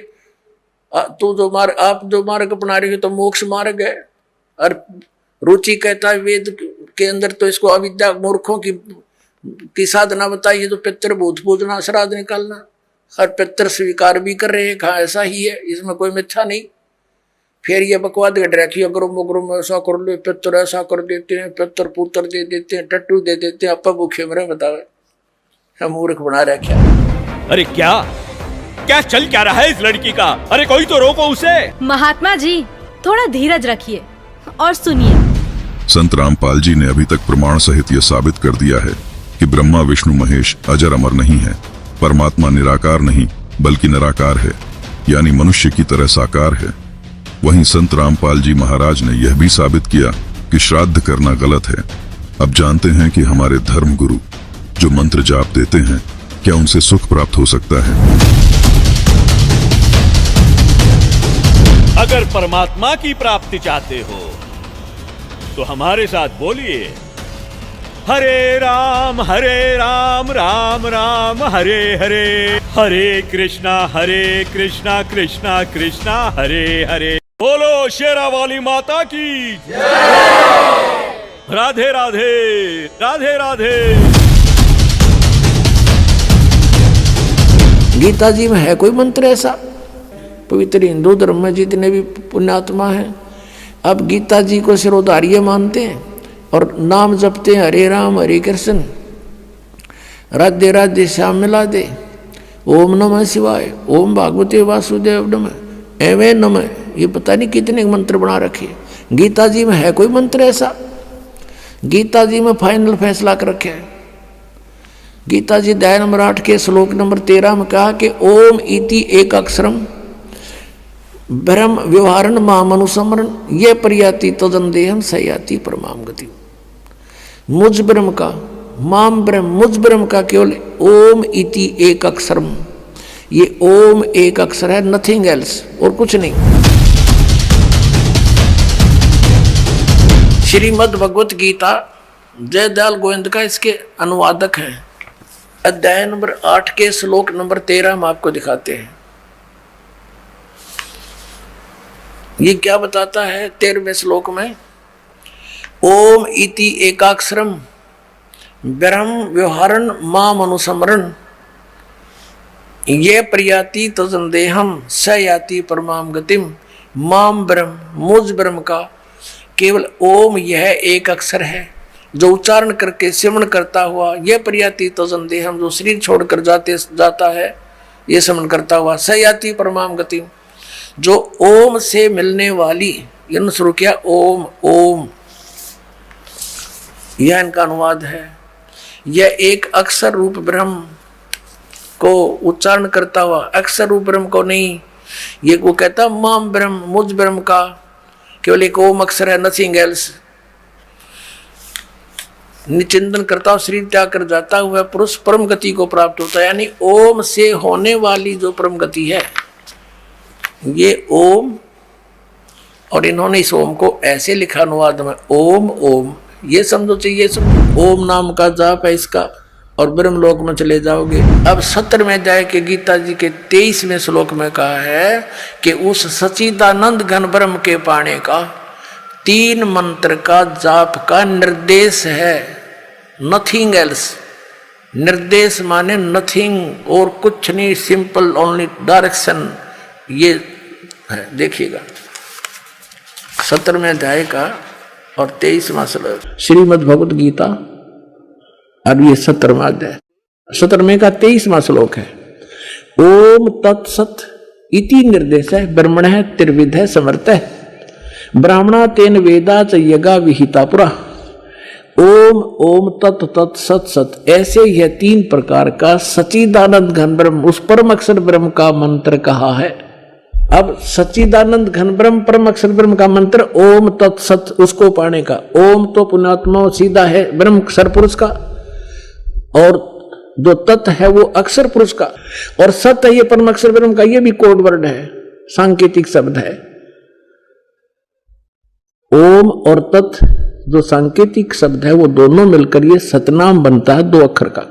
आप जो मार्ग अपना रहे हो तो मोक्ष मार्ग है। और रुचि कहता है वेद के अंदर तो इसको अविद्या, मूर्खों की साधना बताइए, तो पितर भूत पूजना, श्राद्ध निकालना, और पितर स्वीकार भी कर रहे हैं। कहा ऐसा ही है, इसमें कोई मिथ्या नहीं। फिर ये बकवाद गढ़ रखी, अग्रम ऐसा कर लो, पितर ऐसा कर देते हैं, पितर पुत्र दे देते हैं, टट्टू दे देते हैं, अपा भूखे मरे। बतावे मूर्ख बना रखा। अरे क्या चल क्या रहा है इस लड़की का? अरे कोई तो रोको उसे। महात्मा जी, थोड़ा धीरज रखिए और सुनिए। संत रामपाल जी ने अभी तक प्रमाण सहित यह साबित कर दिया है कि ब्रह्मा विष्णु महेश अजर अमर नहीं है। परमात्मा निराकार नहीं बल्कि निराकार है, यानी मनुष्य की तरह साकार है। वहीं संत रामपाल जी महाराज ने यह भी साबित किया कि श्राद्ध करना गलत है। अब जानते हैं कि हमारे धर्म गुरु जो मंत्र जाप देते हैं, क्या उनसे सुख प्राप्त हो सकता है? अगर परमात्मा की प्राप्ति चाहते हो तो हमारे साथ बोलिए, हरे राम राम राम हरे हरे, हरे कृष्णा कृष्णा कृष्णा हरे हरे। बोलो शेरा वाली माता की राधे राधे राधे राधे। गीता जी में है कोई मंत्र ऐसा? पवित्र हिंदू धर्म में जितने भी पुण्यात्मा हैं अब गीता जी को सिरोधार्य मानते हैं और नाम जपते हैं, हरे राम हरे कृष्ण राधे राधे श्याम मिला दे, ओम नमः शिवाय, ओम भागवते वासुदेव नमः, एवं नमः। ये पता नहीं कितने मंत्र बना रखे। गीता जी में है कोई मंत्र ऐसा? गीता जी में फाइनल फैसला कर रखे है। गीता जी अध्याय नंबर 8 के श्लोक नंबर 13 में कहा कि ओम इति एक अक्षरम ब्रह्म व्यवहारण मामनुसमरण ये प्रयाति तदंदेहम सयाति परमाम गति। मुझ ब्रह्म का, माम ब्रह्म, मुझ ब्रह्म का केवल ओम इति एक अक्षरम, ये ओम एक अक्षर है, नथिंग एल्स, और कुछ नहीं। श्रीमद् भगवत गीता जयदयाल गोविंद का इसके अनुवादक हैं। अध्याय नंबर 8 के श्लोक नंबर 13 हम आपको दिखाते हैं। ये क्या बताता है 13वें श्लोक में? ओम इति एकाक्षरम ब्रह्म व्यवहारण माम अनुसमरण ये प्रयाति तजंदेहम स याति परमाम गतिम। माम ब्रह्म, मुझ ब्रह्म का केवल ओम यह एक अक्षर है जो उच्चारण करके सिमरण करता हुआ यह प्रयाति तजंदेहम जो शरीर छोड़कर जाता है ये सिमरण करता हुआ स याति परमाम गतिम जो ओम से मिलने वाली, यह शुरू किया ओम ओम, यह इनका अनुवाद है। यह एक अक्षर रूप ब्रह्म को उच्चारण करता हुआ, अक्षर रूप ब्रह्म को नहीं। ये वो कहता माम ब्रह्म, मुझ ब्रह्म का केवल एक ओम अक्षर है, नथिंग एल्स। निचिंतन करता हुआ शरीर त्याग कर जाता हुआ पुरुष परम गति को प्राप्त होता है, यानी ओम से होने वाली जो परम गति है ये ओम। और इन्होंने इस ओम को ऐसे लिखा अनुवाद में ओम ओम, ये समझो चाहिए सब ओम नाम का जाप है इसका, और ब्रह्मलोक में चले जाओगे। अब 17वें अध्याय के गीता जी के 23वें श्लोक में कहा है कि उस सच्चिदानंद घन ब्रह्म के पाने का 3 मंत्र का जाप का निर्देश है, नथिंग एल्स। निर्देश माने नथिंग और कुछ नहीं, सिंपल ओनली डायरेक्शन। ये है, देखिएगा 17वें अध्याय का और 23वां श्लोक श्रीमद् भगवत गीता, और ये 17वां अध्याय 17वें का 23वां श्लोक है। ओम तत्सत इति निर्देश है ब्रह्मण है त्रिविध है समर्थ है ब्राह्मणा तेन वेदा च यज्ञा विहिता पुरा। ओम ओम तत् तत् सत सत, ऐसे यह 3 प्रकार का सच्चिदानंद घन ब्रह्म उस परम अक्षर ब्रह्म का मंत्र कहा है। अब सच्चिदानंद घन ब्रह्म परम अक्षर ब्रह्म का मंत्र ओम तत् सत, उसको पाने का। ओम तो पुण्यात्मा सीधा है ब्रह्म अक्षर पुरुष का, और जो तत् है वो अक्षर पुरुष का, और सत है ये परम अक्षर ब्रह्म का। ये भी कोड वर्ड है, सांकेतिक शब्द है। ओम और तत् जो सांकेतिक शब्द है वो दोनों मिलकर ये सतनाम बनता है 2 अक्षर का।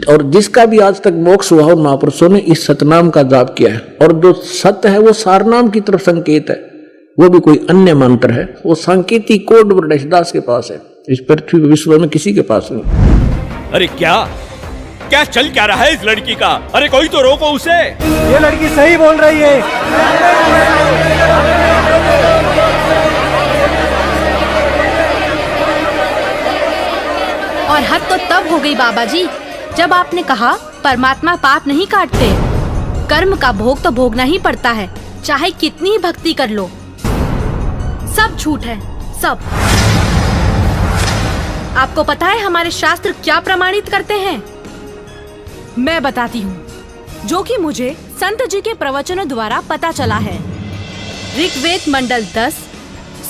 और जिसका भी आज तक मोक्ष हुआ और महापुरुषों ने इस सतनाम का जाप किया है। और जो सत है वो सारनाम की तरफ संकेत है, वो भी कोई अन्य मंत्र है, वो सांकेतिक कोड वर्ड दास के पास है, इस पृथ्वी विश्व में किसी के पास नहीं। अरे क्या क्या चल क्या रहा है इस लड़की का? अरे कोई तो रोको उसे। ये लड़की सही बोल रही है। और हद तो तब हो गई बाबा जी जब आपने कहा परमात्मा पाप नहीं काटते, कर्म का भोग तो भोगना ही पड़ता है, चाहे कितनी ही भक्ति कर लो। सब झूठ है, सब। आपको पता है हमारे शास्त्र क्या प्रमाणित करते हैं? मैं बताती हूँ, जो कि मुझे संत जी के प्रवचनों द्वारा पता चला है। ऋग्वेद मंडल 10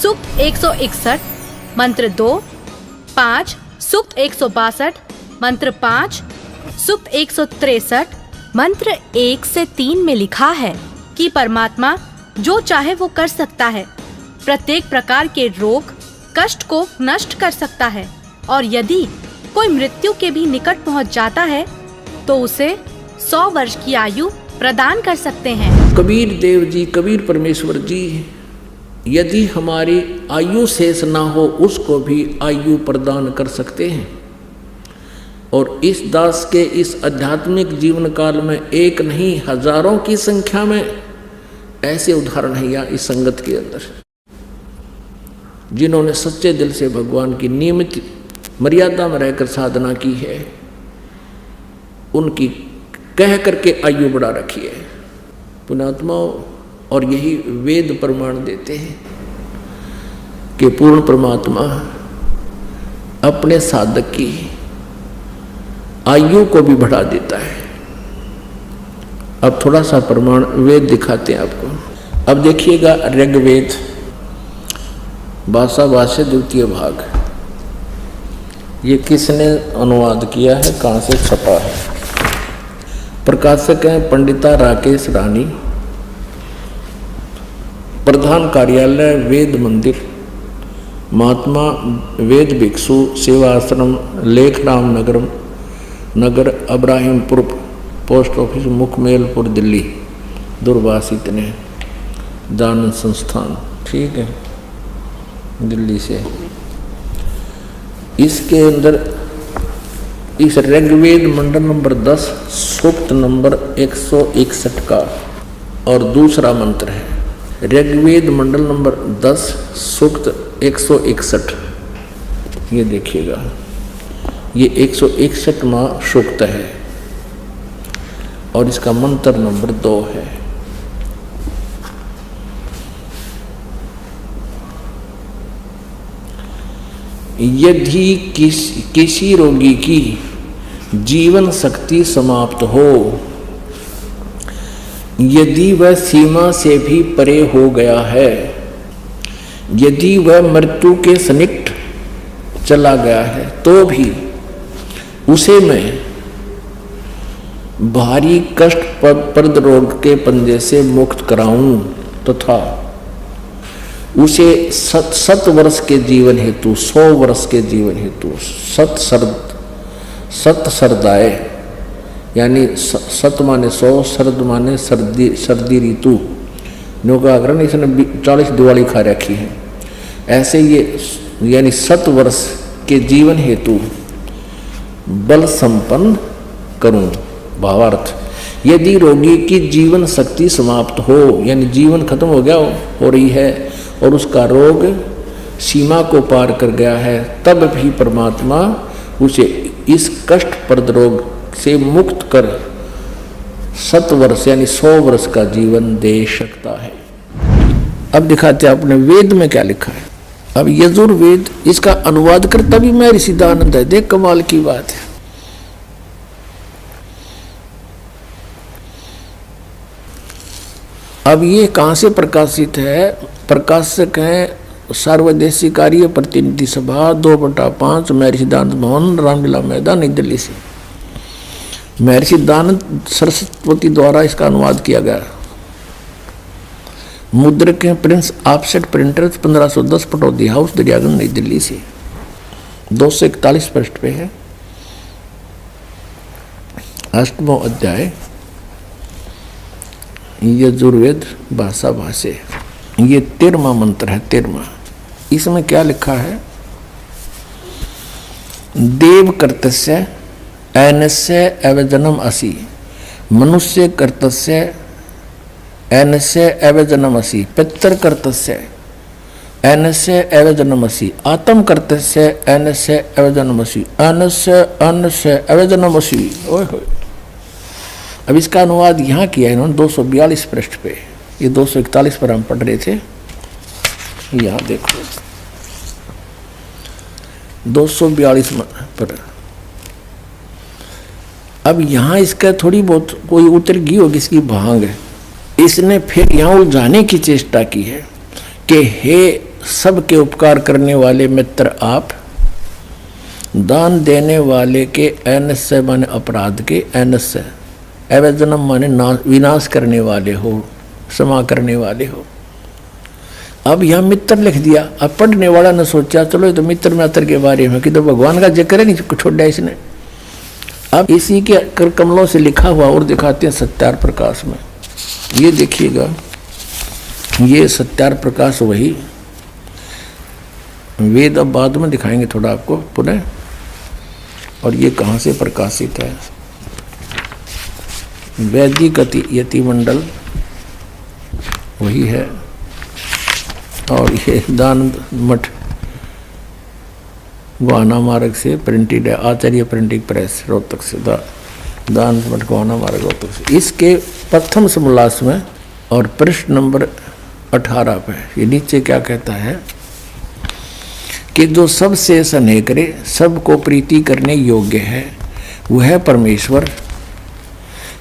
सूक्त 161 मंत्र 2, 5 सूक्त 162 मंत्र 5, सूक्त 163 मंत्र 1 से 3 में लिखा है कि परमात्मा जो चाहे वो कर सकता है, प्रत्येक प्रकार के रोग कष्ट को नष्ट कर सकता है, और यदि कोई मृत्यु के भी निकट पहुंच जाता है तो उसे 100 वर्ष की आयु प्रदान कर सकते हैं। कबीर देव जी, कबीर परमेश्वर जी, यदि हमारी आयु शेष ना हो उसको भी आयु प्रदान कर सकते हैं। और इस दास के इस आध्यात्मिक जीवन काल में एक नहीं हजारों की संख्या में ऐसे उदाहरण है यहाँ इस संगत के अंदर, जिन्होंने सच्चे दिल से भगवान की नियमित मर्यादा में रहकर साधना की है, उनकी कह करके आयु बढ़ा रखी है पुण्यात्माओं। और यही वेद प्रमाण देते हैं कि पूर्ण परमात्मा अपने साधक की आयु को भी बढ़ा देता है। अब थोड़ा सा प्रमाण वेद दिखाते हैं आपको। अब देखिएगा ऋग्वेद भाषा भाष्य द्वितीय भाग, ये किसने अनुवाद किया है, कहाँ से छपा है? प्रकाशक हैं पंडिता राकेश रानी, प्रधान कार्यालय वेद मंदिर, महात्मा वेद भिक्षु सेवा आश्रम, लेखराम नगर अब्राहिमपुर, पोस्ट ऑफिस मुखमेलपुर, दिल्ली, दूरभाषित ने दान संस्थान, ठीक है, दिल्ली से। इसके अंदर इस ऋग्वेद मंडल नंबर 10 सूक्त नंबर 161 का और दूसरा मंत्र है ऋग्वेद मंडल नंबर 10 सूक्त 161। ये देखिएगा, ये 161वां सूक्त है और इसका मंत्र नंबर 2 है। यदि किसी रोगी की जीवन शक्ति समाप्त हो, यदि वह सीमा से भी परे हो गया है, यदि वह मृत्यु के सन्निकट चला गया है, तो भी उसे मैं भारी कष्टप्रद रोग के पंजे से मुक्त कराऊं तथा उसे 7 वर्ष के जीवन हेतु 100 वर्ष के जीवन हेतु सत सरदाए, यानी 7 माने 100, शरद माने सर्दी ऋतु, नौकाग्रहण इसने 40 दिवाली खा रखी है। ऐसे ये यानी 7 वर्ष के जीवन हेतु बल संपन्न करूं। भावार्थ, यदि रोगी की जीवन शक्ति समाप्त हो, यानी जीवन खत्म हो गया हो रही है और उसका रोग सीमा को पार कर गया है, तब भी परमात्मा उसे इस कष्टप्रद रोग से मुक्त कर 7 वर्ष यानी 100 वर्ष का जीवन दे सकता है। अब दिखाते हैं आपने वेद में क्या लिखा है। अब यजुर्वेद, इसका अनुवाद करता भी महर्षि सिद्धानंद है। देख कमाल की बात है। अब ये कहाँ से प्रकाशित है? प्रकाशक हैं सर्वदेशी कार्य प्रतिनिधि सभा 2/5 महर्षि सिद्धानंद भवन, रामलीला मैदान, नई दिल्ली से। महर्षि सिद्धानंद सरस्वती द्वारा इसका अनुवाद किया गया। मुद्रक हैं Prince offset printers 1510 Pataudi house, Daryaganj, नई दिल्ली से। 241 पृष्ठ पे है। 8वां अध्याय यजुर्वेद भाषा भाष्य, ये 13वां मंत्र है। 13वां, इसमें क्या लिखा है? देव कर्तस्य ऐनस्य अवजनम असि, मनुष्य कर्तस्य ऐनस्य अवजनम असि, पितर कर्तस्य ऐनस्य अवजनम असि, आत्म कर्तस्य ऐनस्य अवजनम असि, अन्नस्य अवजनम असि। ओए होए। अब इसका अनुवाद यहाँ किया है इन्होंने 242 पृष्ठ पे। ये 241 पर हम पढ़ रहे थे। यहाँ देखो, 242 पर। अब यहाँ इसका थोड़ी बहुत कोई उतर गई होगी इसकी भांग है। इसने फिर यहाँ उलझाने की चेष्टा की है कि हे सबके उपकार करने वाले मित्र आप, दान देने वाले के ऐनस्य माने अपराध के, ऐनस्य अवैजनम माने विनाश करने वाले हो, क्षमा करने वाले हो। अब यहाँ मित्र लिख दिया। अब पढ़ने वाला ने सोचा चलो ये तो मित्र मित्र के बारे में, कि तो भगवान का जिक्र है नहीं छोड़ा इसने। अब इसी के कर कमलों से लिखा हुआ और दिखाते हैं सत्यार प्रकाश में। ये देखिएगा, ये सत्यार प्रकाश वही वेद, अब बाद में दिखाएंगे थोड़ा आपको पुनः। और ये कहाँ से प्रकाशित है? वैदिक यति मंडल वही है। और ये दान मठ गोहाना मार्ग से प्रिंटेड है, आचार्य प्रिंटिंग प्रेस रोहतक से, दान मठ गोहाना मार्ग रोहतक से। इसके प्रथम समोल्लास में और पृष्ठ नंबर 18 पे ये नीचे क्या कहता है कि जो सबसे स्नेह करे, सबको प्रीति करने योग्य है, वह परमेश्वर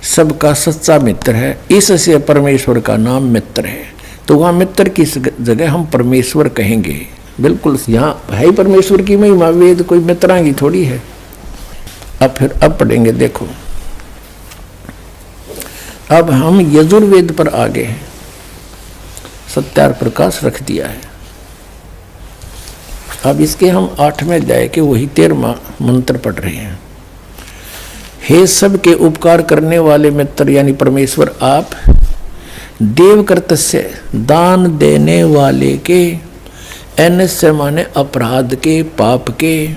सबका सच्चा मित्र है। इससे परमेश्वर का नाम मित्र है। तो वहाँ मित्र की जगह हम परमेश्वर कहेंगे। बिल्कुल यहाँ है ही परमेश्वर की महिमा, वेद कोई मित्रा की थोड़ी है। अब पढ़ेंगे, देखो अब हम यजुर्वेद पर आ गए हैं। सत्यार प्रकाश रख दिया है। अब इसके हम 8वें अध्याय के वही 13वां मंत्र पढ़ रहे हैं। हे सबके उपकार करने वाले मित्र यानी परमेश्वर आप, देव कर्तस्य दान देने वाले के, ऐनस्य माने अपराध के, पाप के,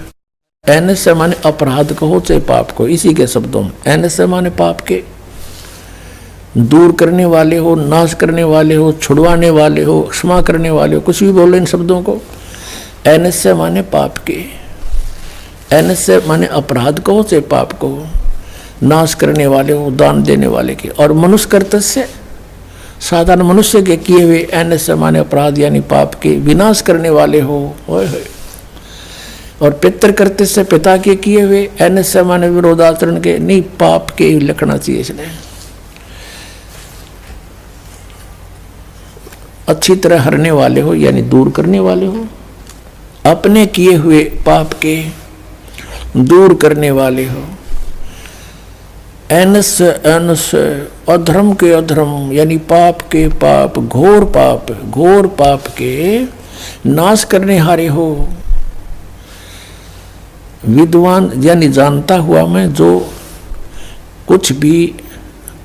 ऐनस्य माने अपराध को हो चाहे पाप को, इसी के शब्दों में ऐनस्य माने पाप के, दूर करने वाले हो, नाश करने वाले हो, छुड़वाने वाले हो, क्षमा करने वाले हो, कुछ भी बोलो इन शब्दों को। ऐनस्य माने पाप के, ऐनस्य माने अपराध को हो चाहे पाप को, नाश करने वाले हो, दान देने वाले के। और मनुष्य कर्तस्य साधारण मनुष्य के किए हुए, ऐनस्य माने अपराध यानी पाप के विनाश करने वाले हो। और पितृ कर्तस्य पिता के किए हुए, ऐनस्य माने विरोधाचरण के, नहीं पाप के लिखना चाहिए इसने। अच्छी तरह हरने वाले हो यानी दूर करने वाले हो, अपने किए हुए पाप के दूर करने वाले हो। ऐनस्य ऐनस्य अधर्म के अधर्म यानी पाप के पाप, घोर पाप के नाश करने हारे हो। विद्वान यानी जानता हुआ मैं जो कुछ भी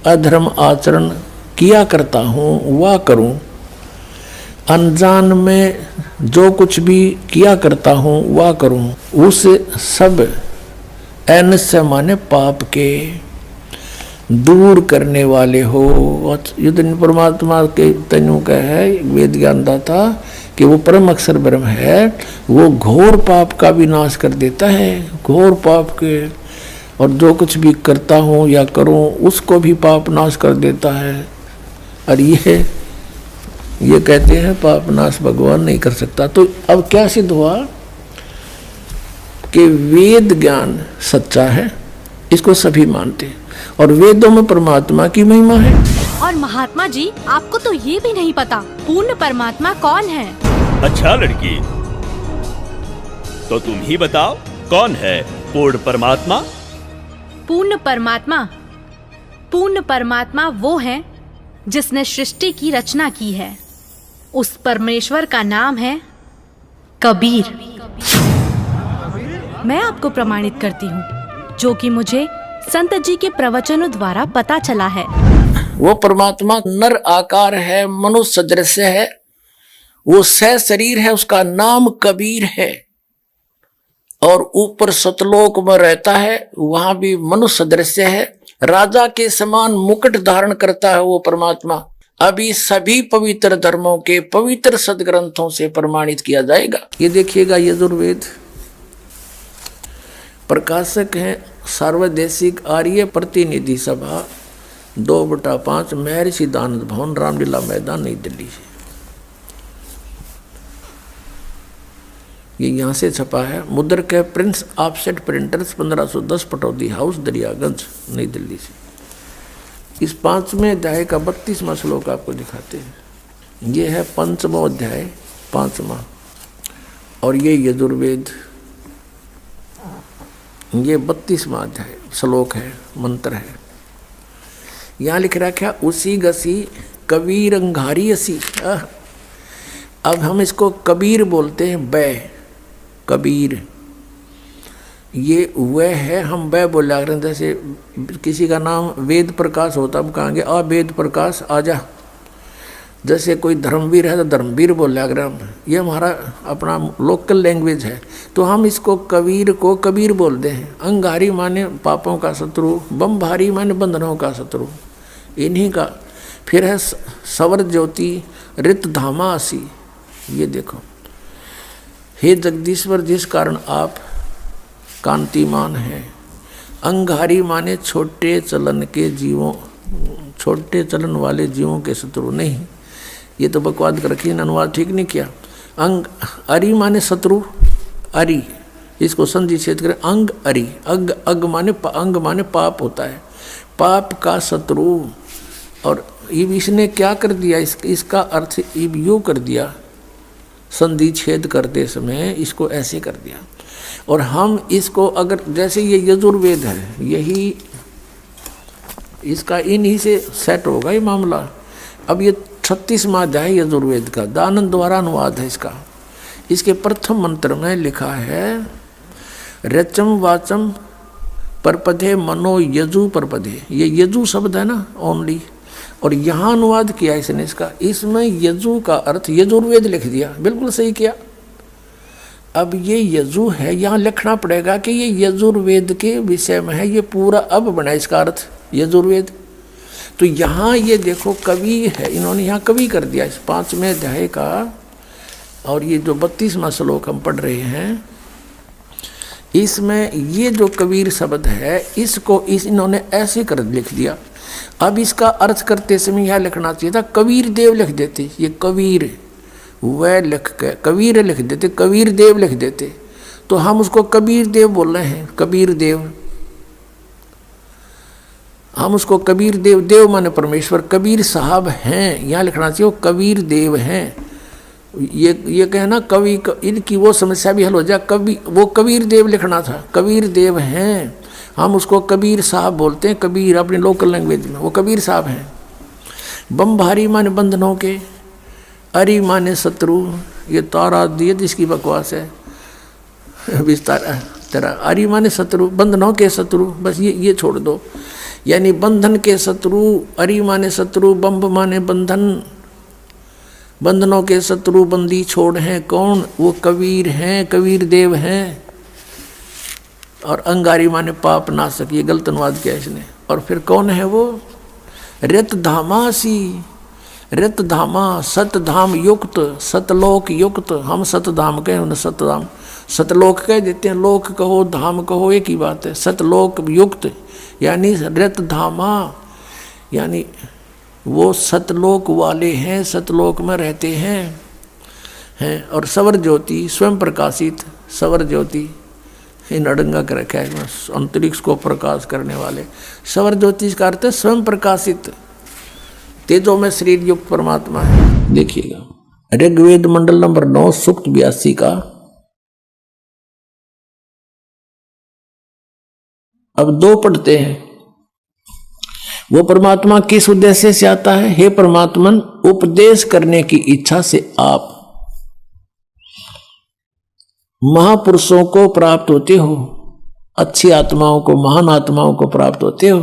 अधर्म आचरण किया करता हूँ वह करूँ, अनजान में जो कुछ भी किया करता हूँ वह करूँ, उस सब ऐनस्य माने पाप के दूर करने वाले हो। युद्ध परमात्मा के तनु का है वेद ज्ञान दाता कि वो परम अक्षर ब्रह्म है, वो घोर पाप का भी नाश कर देता है, घोर पाप के। और जो कुछ भी करता हूँ या करूँ उसको भी पाप नाश कर देता है। और ये कहते हैं पाप नाश भगवान नहीं कर सकता। तो अब क्या सिद्ध हुआ कि वेद ज्ञान सच्चा है, इसको सभी मानते हैं, और वेदों में परमात्मा की महिमा है। और महात्मा जी आपको तो ये भी नहीं पता पूर्ण परमात्मा कौन है। अच्छा लड़की, तो तुम ही बताओ कौन है पूर्ण परमात्मा? पूर्ण परमात्मा वो है जिसने सृष्टि की रचना की है। उस परमेश्वर का नाम है कबीर। मैं आपको प्रमाणित करती हूँ, जो कि मुझे संत जी के प्रवचनों द्वारा पता चला है। वो परमात्मा नर आकार है, मनुष्य सदृश्य है, वो सह शरीर है, उसका नाम कबीर है। और ऊपर सतलोक में रहता है, वहां भी मनुष्य सदृश्य है, राजा के समान मुकुट धारण करता है वो परमात्मा। अभी सभी पवित्र धर्मों के पवित्र सदग्रंथों से प्रमाणित किया जाएगा। ये देखिएगा यजुर्वेद, प्रकाशक हैं सार्वदेशिक आर्य प्रतिनिधि सभा 2/5 महर्षि दानंद भवन, रामलीला मैदान, नई दिल्ली से। ये यहाँ से छपा है, मुद्रक है Prince offset printers 1510 Pataudi house Daryaganj नई दिल्ली से। इस 5वें अध्याय का 32वां श्लोक आपको दिखाते हैं। ये है 5वां अध्याय 5वां, और ये यजुर्वेद, ये 32वां अध्याय श्लोक है, मंत्र है। यहाँ लिख रखा उसी गसी कबीर अंगारी असी। अब हम इसको कबीर बोलते हैं, बै कबीर, ये वह है, हम वह बोला करें। जैसे किसी का नाम वेद प्रकाश होता, अब कहेंगे आ वेद प्रकाश आजा। जैसे कोई धर्मवीर है तो धर्मवीर बोला करें हम, ये हमारा अपना लोकल लैंग्वेज है। तो हम इसको कबीर को कबीर बोलते हैं। अंगारी माने पापों का शत्रु, बमभारी माने बंधनों का शत्रु, इन्हीं का। फिर है सवर ज्योति रित धामा असी। ये देखो, हे जगदीश्वर जिस कारण आप कांतिमान हैं। अंगारी माने छोटे चलन के जीवों, छोटे चलन वाले जीवों के शत्रु नहीं। ये तो बकवाद कर रखी, अनुवाद ठीक नहीं किया। अंग अरि माने शत्रु, अरि इसको संधि छेद करें, अंग अरि। अग अग माने अंग माने पाप होता है, पाप का शत्रु। और इसने क्या कर दिया, इसका अर्थ यूँ कर दिया, संधि छेद करते समय इसको ऐसे कर दिया। और हम इसको अगर जैसे ये यजुर्वेद है, यही इसका इन्हीं से सेट होगा ये मामला। अब ये 36वां अध्याय यजुर्वेद का दानंद द्वारा अनुवाद है इसका। इसके प्रथम मंत्र में लिखा है रचम वाचम परपधे मनो यजु परपधे। ये यजु शब्द है ना ओनली, और यहाँ अनुवाद किया इसने इसका। इसमें यजु का अर्थ यजुर्वेद लिख दिया, बिल्कुल सही किया। अब ये यजु है, यहाँ लिखना पड़ेगा कि ये यजुर्वेद के विषय में है। ये पूरा अब बना इसका अर्थ यजुर्वेद। तो यहाँ ये देखो कवि है, इन्होंने यहाँ कवि कर दिया इस 5वें अध्याय का। और ये जो 32वां श्लोक हम पढ़ रहे हैं, इसमें ये जो कबीर शब्द है, इसको इन्होंने ऐसे कर लिख दिया। अब इसका अर्थ करते समय यह लिखना चाहिए था कबीर देव लिख देते। ये कबीर वह लिख के कबीर लिख देते, कबीर देव लिख देते, तो हम उसको कबीर देव बोल रहे हैं। कबीर देव, हम उसको कबीर देव, देव माने परमेश्वर, कबीर साहब हैं, यहाँ लिखना चाहिए वो कबीर देव हैं। ये कहना कवि इनकी वो समस्या भी हल हो जाए। कवि वो कबीर देव लिखना था, कबीर देव हैं, हम उसको कबीर साहब बोलते हैं। कबीर अपनी लोकल लैंग्वेज में वो कबीर साहब हैं। बमभारी माने बंधनों के, अरि माने शत्रु। ये तारा दिए जिसकी बकवास है विस्तार तेरा। अरि माने शत्रु, बंधनों के शत्रु, बस ये छोड़ दो। यानी बंधन के शत्रु, अरि माने शत्रु, बम्ब माने बंधन, बंधनों के शत्रु बंदी छोड़ हैं कौन, वो कबीर हैं, कबीर देव हैं। और अंगारी माने पाप नाशक, ये गलत अनुवाद किया इसने। और फिर कौन है वो, रित धामासी, रित धामा, सतधाम युक्त, सतलोक युक्त। हम सतधाम कहें, उन्हें सतधाम, सतलोक कह देते हैं। लोक कहो धाम कहो एक ही बात है। सतलोक युक्त यानी रित धामा, यानी वो सतलोक वाले हैं, सतलोक में रहते हैं। और सवर ज्योति स्वयं प्रकाशित, सवर ज्योति इन अडंगा कर रखा है, अंतरिक्ष को प्रकाश करने वाले। सवर ज्योतिष का अर्थ है स्वयं प्रकाशित, तेजो में शरीर युक्त परमात्मा है। देखिएगा ऋग्वेद मंडल नंबर 9 सूक्त 82 का। अब 2 पढ़ते हैं। वो परमात्मा किस उद्देश्य से आता है, हे परमात्मन उपदेश करने की इच्छा से आप महापुरुषों को प्राप्त होते हो, अच्छी आत्माओं को, महान आत्माओं को प्राप्त होते हो।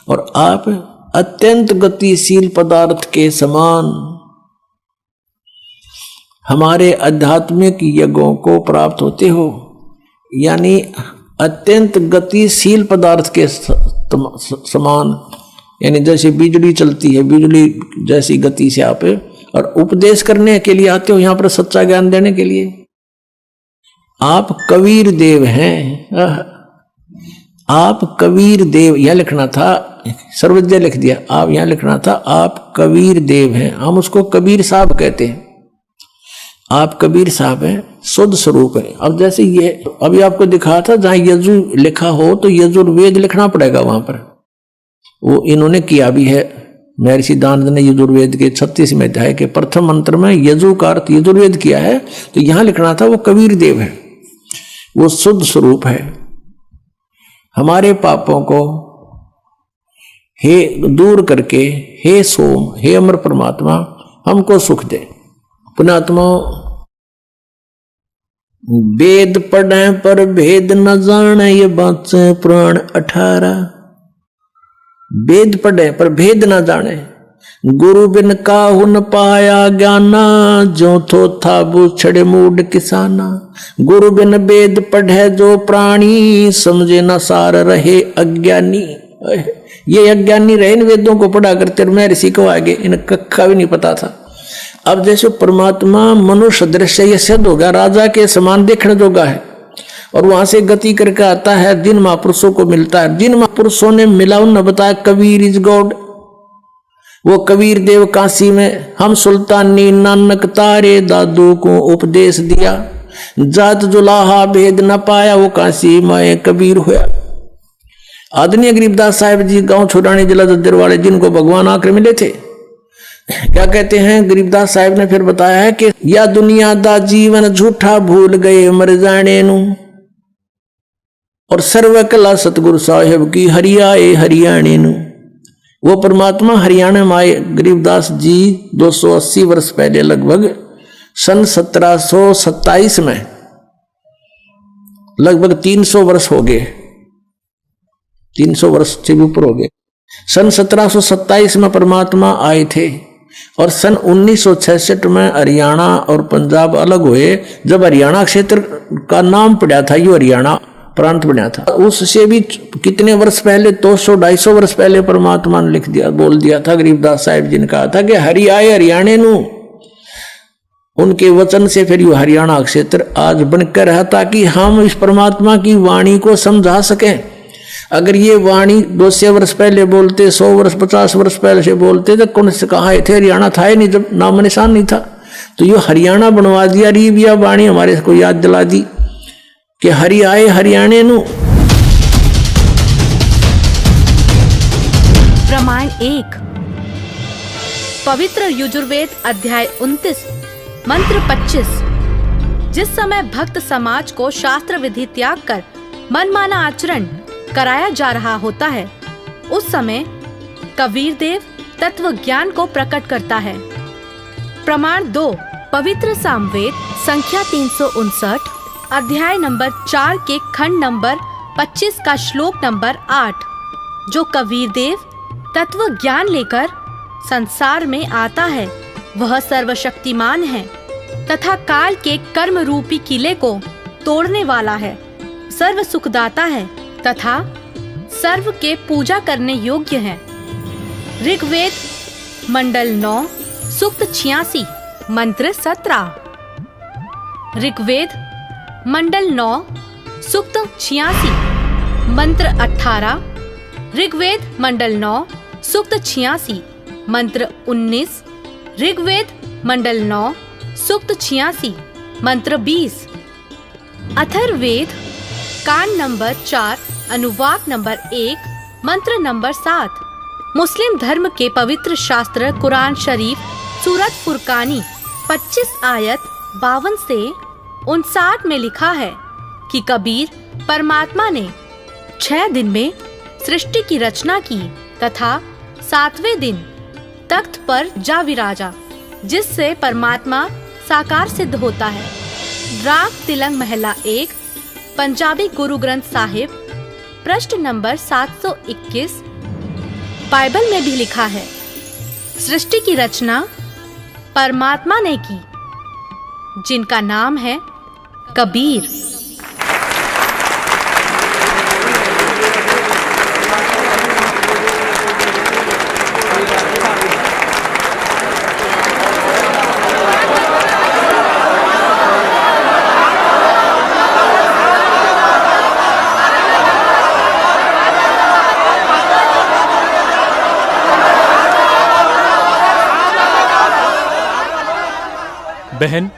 और आप अत्यंत गतिशील पदार्थ के समान हमारे आध्यात्मिक यज्ञों को प्राप्त होते हो। यानी अत्यंत गतिशील पदार्थ के समान, यानी जैसे बिजली चलती है, बिजली जैसी गति से आप और उपदेश करने के लिए आते हो, यहाँ पर सच्चा ज्ञान देने के लिए। आप कबीर देव हैं, आप कबीर देव, यह लिखना था, सर्वज्ञ लिख दिया। आप यहाँ लिखना था आप कबीर देव हैं, हम उसको कबीर साहब कहते हैं। आप कबीर साहब हैं। शुद्ध स्वरूप है। अब जैसे ये अभी आपको दिखा था, जहां यजु लिखा हो तो यजुर्वेद लिखना पड़ेगा वहां पर, वो इन्होंने किया भी है। महर्षि दानंद ने यजुर्वेद के 36वें अध्याय के प्रथम मंत्र में यजु का अर्थ यजुर्वेद किया है, तो यहां लिखना था वो कबीर देव है, वो शुद्ध स्वरूप है। हमारे पापों को हे दूर करके, हे सोम, हे अमर परमात्मा हमको सुख दे। पुण्यात्मा, वेद पढ़े पर भेद न जाने, ये बात से पुराण 18। वेद पढ़े पर भेद न जाने, गुरु बिन काहू न पाया ज्ञाना, जो थो था बूछड़े मूड किसाना। गुरु बिन वेद पढ़े जो प्राणी, समझे न सार रहे अज्ञानी। ये अज्ञानी रहे इन वेदों को पढ़ा करते, मैं ऋषि को आगे इन कक्का भी नहीं पता था। अब जैसे परमात्मा मनुष्य दृश्य ये सिद्ध होगा, राजा के समान देखने जोगा है, और वहां से गति करके आता है, जिन महापुरुषों को मिलता है। जिन महापुरुषों ने मिला उन्होंने बताया कबीर इज गॉड। वो कबीर देव काशी में हम सुल्तानी नानक तारे दादू को उपदेश दिया, जात जुलाहा भेद न पाया, वो काशी माए कबीर हुआ। आदरणीय गरीबदास साहिब जी गांव छोड़ानी जिला दद्दर वाले, जिनको भगवान आकर मिले थे, क्या कहते हैं गरीबदास साहिब ने फिर बताया है कि या दुनिया दा जीवन झूठा भूल गए मर जाने नू, और सर्व कला सतगुरु साहिब की हरियाए हरियाणे नू। वो परमात्मा हरियाणा में आए गरीबदास जी 280 वर्ष पहले, लगभग सन 1727 में, लगभग 300 वर्ष हो गए, 300 वर्ष से भी ऊपर हो गए। सन 1727 में परमात्मा आए थे, और सन 1966 में हरियाणा और पंजाब अलग हुए। जब हरियाणा क्षेत्र का नाम पड़ा था, यो हरियाणा प्रांत बना था, उससे भी कितने वर्ष पहले, 200-250 वर्ष पहले परमात्मा ने लिख दिया, बोल दिया था। गरीबदास साहिब जी ने कहा था कि हरि आए हरियाणे नू। उनके वचन से फिर यो हरियाणा क्षेत्र आज बनकर रहा, ताकि हम इस परमात्मा की वाणी को समझा सकें। अगर ये वाणी 200 वर्ष पहले बोलते, 100 वर्ष 50 वर्ष पहले से बोलते, तो कौन से कहा थे हरियाणा था ही नहीं, जब नाम निशान नहीं था। तो ये हरियाणा बनवा दिया, रीबिया वाणी हमारे को याद दिला दी कि हरि आए हरियाणे नू। प्रमाण 1। पवित्र यजुर्वेद अध्याय 29 मंत्र 25। जिस समय भक्त समाज को शास्त्र विधि त्याग कर मनमाना आचरण कराया जा रहा होता है, उस समय कबीर देव तत्व ज्ञान को प्रकट करता है। प्रमाण 2। पवित्र सामवेद संख्या 359 अध्याय नंबर 4 के खंड नंबर 25 का श्लोक नंबर 8, जो कबीर देव तत्व ज्ञान लेकर संसार में आता है, वह सर्वशक्तिमान है तथा काल के कर्म रूपी किले को तोड़ने वाला है, सर्व सुखदाता है तथा सर्व के पूजा करने योग्य है। ऋग्वेद मंडल 9 सूक्त 86 मंत्र 17। ऋग्वेद मंडल 9 सूक्त 86 मंत्र 18। ऋग्वेद मंडल 9 सूक्त 86 मंत्र 19। ऋग्वेद मंडल 9 सूक्त 86 मंत्र 20। अथर्ववेद कांड नंबर 4 अनुवाक नंबर 1 मंत्र नंबर 7। मुस्लिम धर्म के पवित्र शास्त्र कुरान शरीफ सूरत फुरकानी 25 आयत 52 से 59 में लिखा है कि कबीर परमात्मा ने 6 दिन में सृष्टि की रचना की तथा 7वें दिन तख्त पर जा विराजा, जिससे परमात्मा साकार सिद्ध होता है। राग तिलंग महला 1 पंजाबी गुरु ग्रंथ साहिब पृष्ठ नंबर 721। बाइबल में भी लिखा है, सृष्टि की रचना परमात्मा ने की, जिनका नाम है कबीर। बहन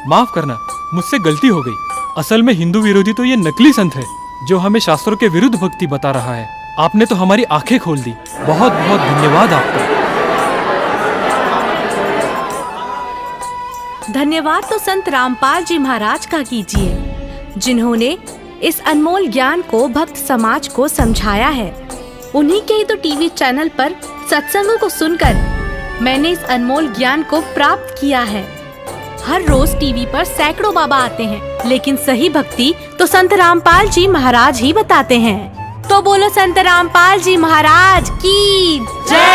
माफ करना, मुझसे गलती हो गई। असल में हिंदू विरोधी तो ये नकली संत है जो हमें शास्त्रों के विरुद्ध भक्ति बता रहा है। आपने तो हमारी आंखें खोल दी। बहुत बहुत धन्यवाद आपका। धन्यवाद तो संत रामपाल जी महाराज का कीजिए, जिन्होंने इस अनमोल ज्ञान को भक्त समाज को समझाया है। उन्हीं के ही तो टीवी चैनल पर सत्संगों को सुनकर मैंने इस अनमोल ज्ञान को प्राप्त किया है। हर रोज टीवी पर सैकड़ों बाबा आते हैं, लेकिन सही भक्ति तो संत रामपाल जी महाराज ही बताते हैं। तो बोलो संत रामपाल जी महाराज की जय।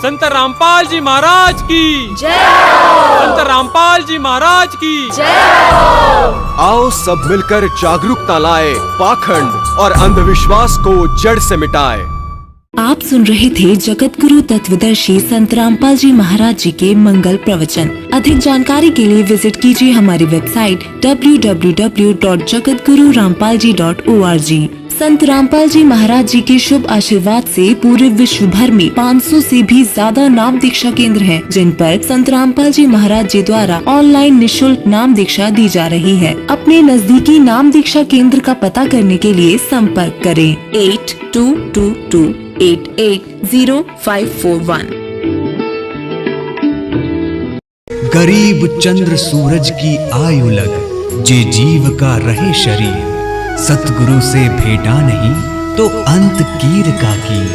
संत रामपाल जी महाराज की जय। संत रामपाल जी महाराज की जय। आओ सब मिलकर जागरूकता लाए, पाखंड और अंधविश्वास को जड़ से मिटाए। आप सुन रहे थे जगत गुरु तत्वदर्शी संत रामपाल जी महाराज जी के मंगल प्रवचन। अधिक जानकारी के लिए विजिट कीजिए हमारी वेबसाइट www.jagatgururampalji.org। संत रामपाल जी महाराज जी के शुभ आशीर्वाद से पूरे विश्व भर में 500 से भी ज्यादा नाम दीक्षा केंद्र हैं, जिन पर संत रामपाल जी महाराज जी द्वारा ऑनलाइन निशुल्क नाम दीक्षा दी जा रही है। अपने नजदीकी नाम दीक्षा केंद्र का पता करने के लिए संपर्क करें 8222880541। गरीब चंद्र सूरज की आयु लग, जे जीव का रहे शरीर, सतगुरु से भेटा नहीं तो अंत कीर का कीर।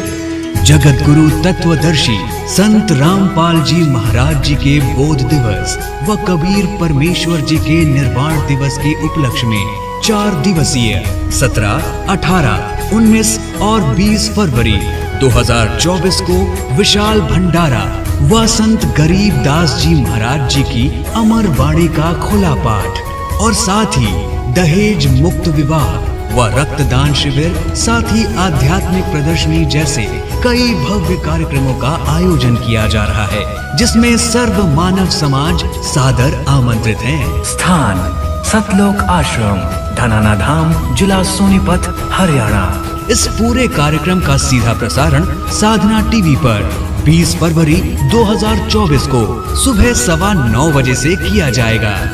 जगत गुरु तत्वदर्शी संत रामपाल जी महाराज जी के बोध दिवस व कबीर परमेश्वर जी के निर्वाण दिवस के उपलक्ष्य में 4 दिवसीय 17, 18, 19 और 20 फरवरी 2024 को विशाल भंडारा व संत गरीब दास जी महाराज जी की अमर वाणी का खुला पाठ और साथ ही दहेज मुक्त विवाह व रक्तदान शिविर, साथ ही आध्यात्मिक प्रदर्शनी जैसे कई भव्य कार्यक्रमों का आयोजन किया जा रहा है, जिसमें सर्व मानव समाज सादर आमंत्रित हैं। स्थान सतलोक आश्रम, धनाना धाम, जिला सोनीपत, हरियाणा। इस पूरे कार्यक्रम का सीधा प्रसारण साधना टीवी पर 20 फरवरी 2024 को सुबह 9:15 बजे से किया जाएगा।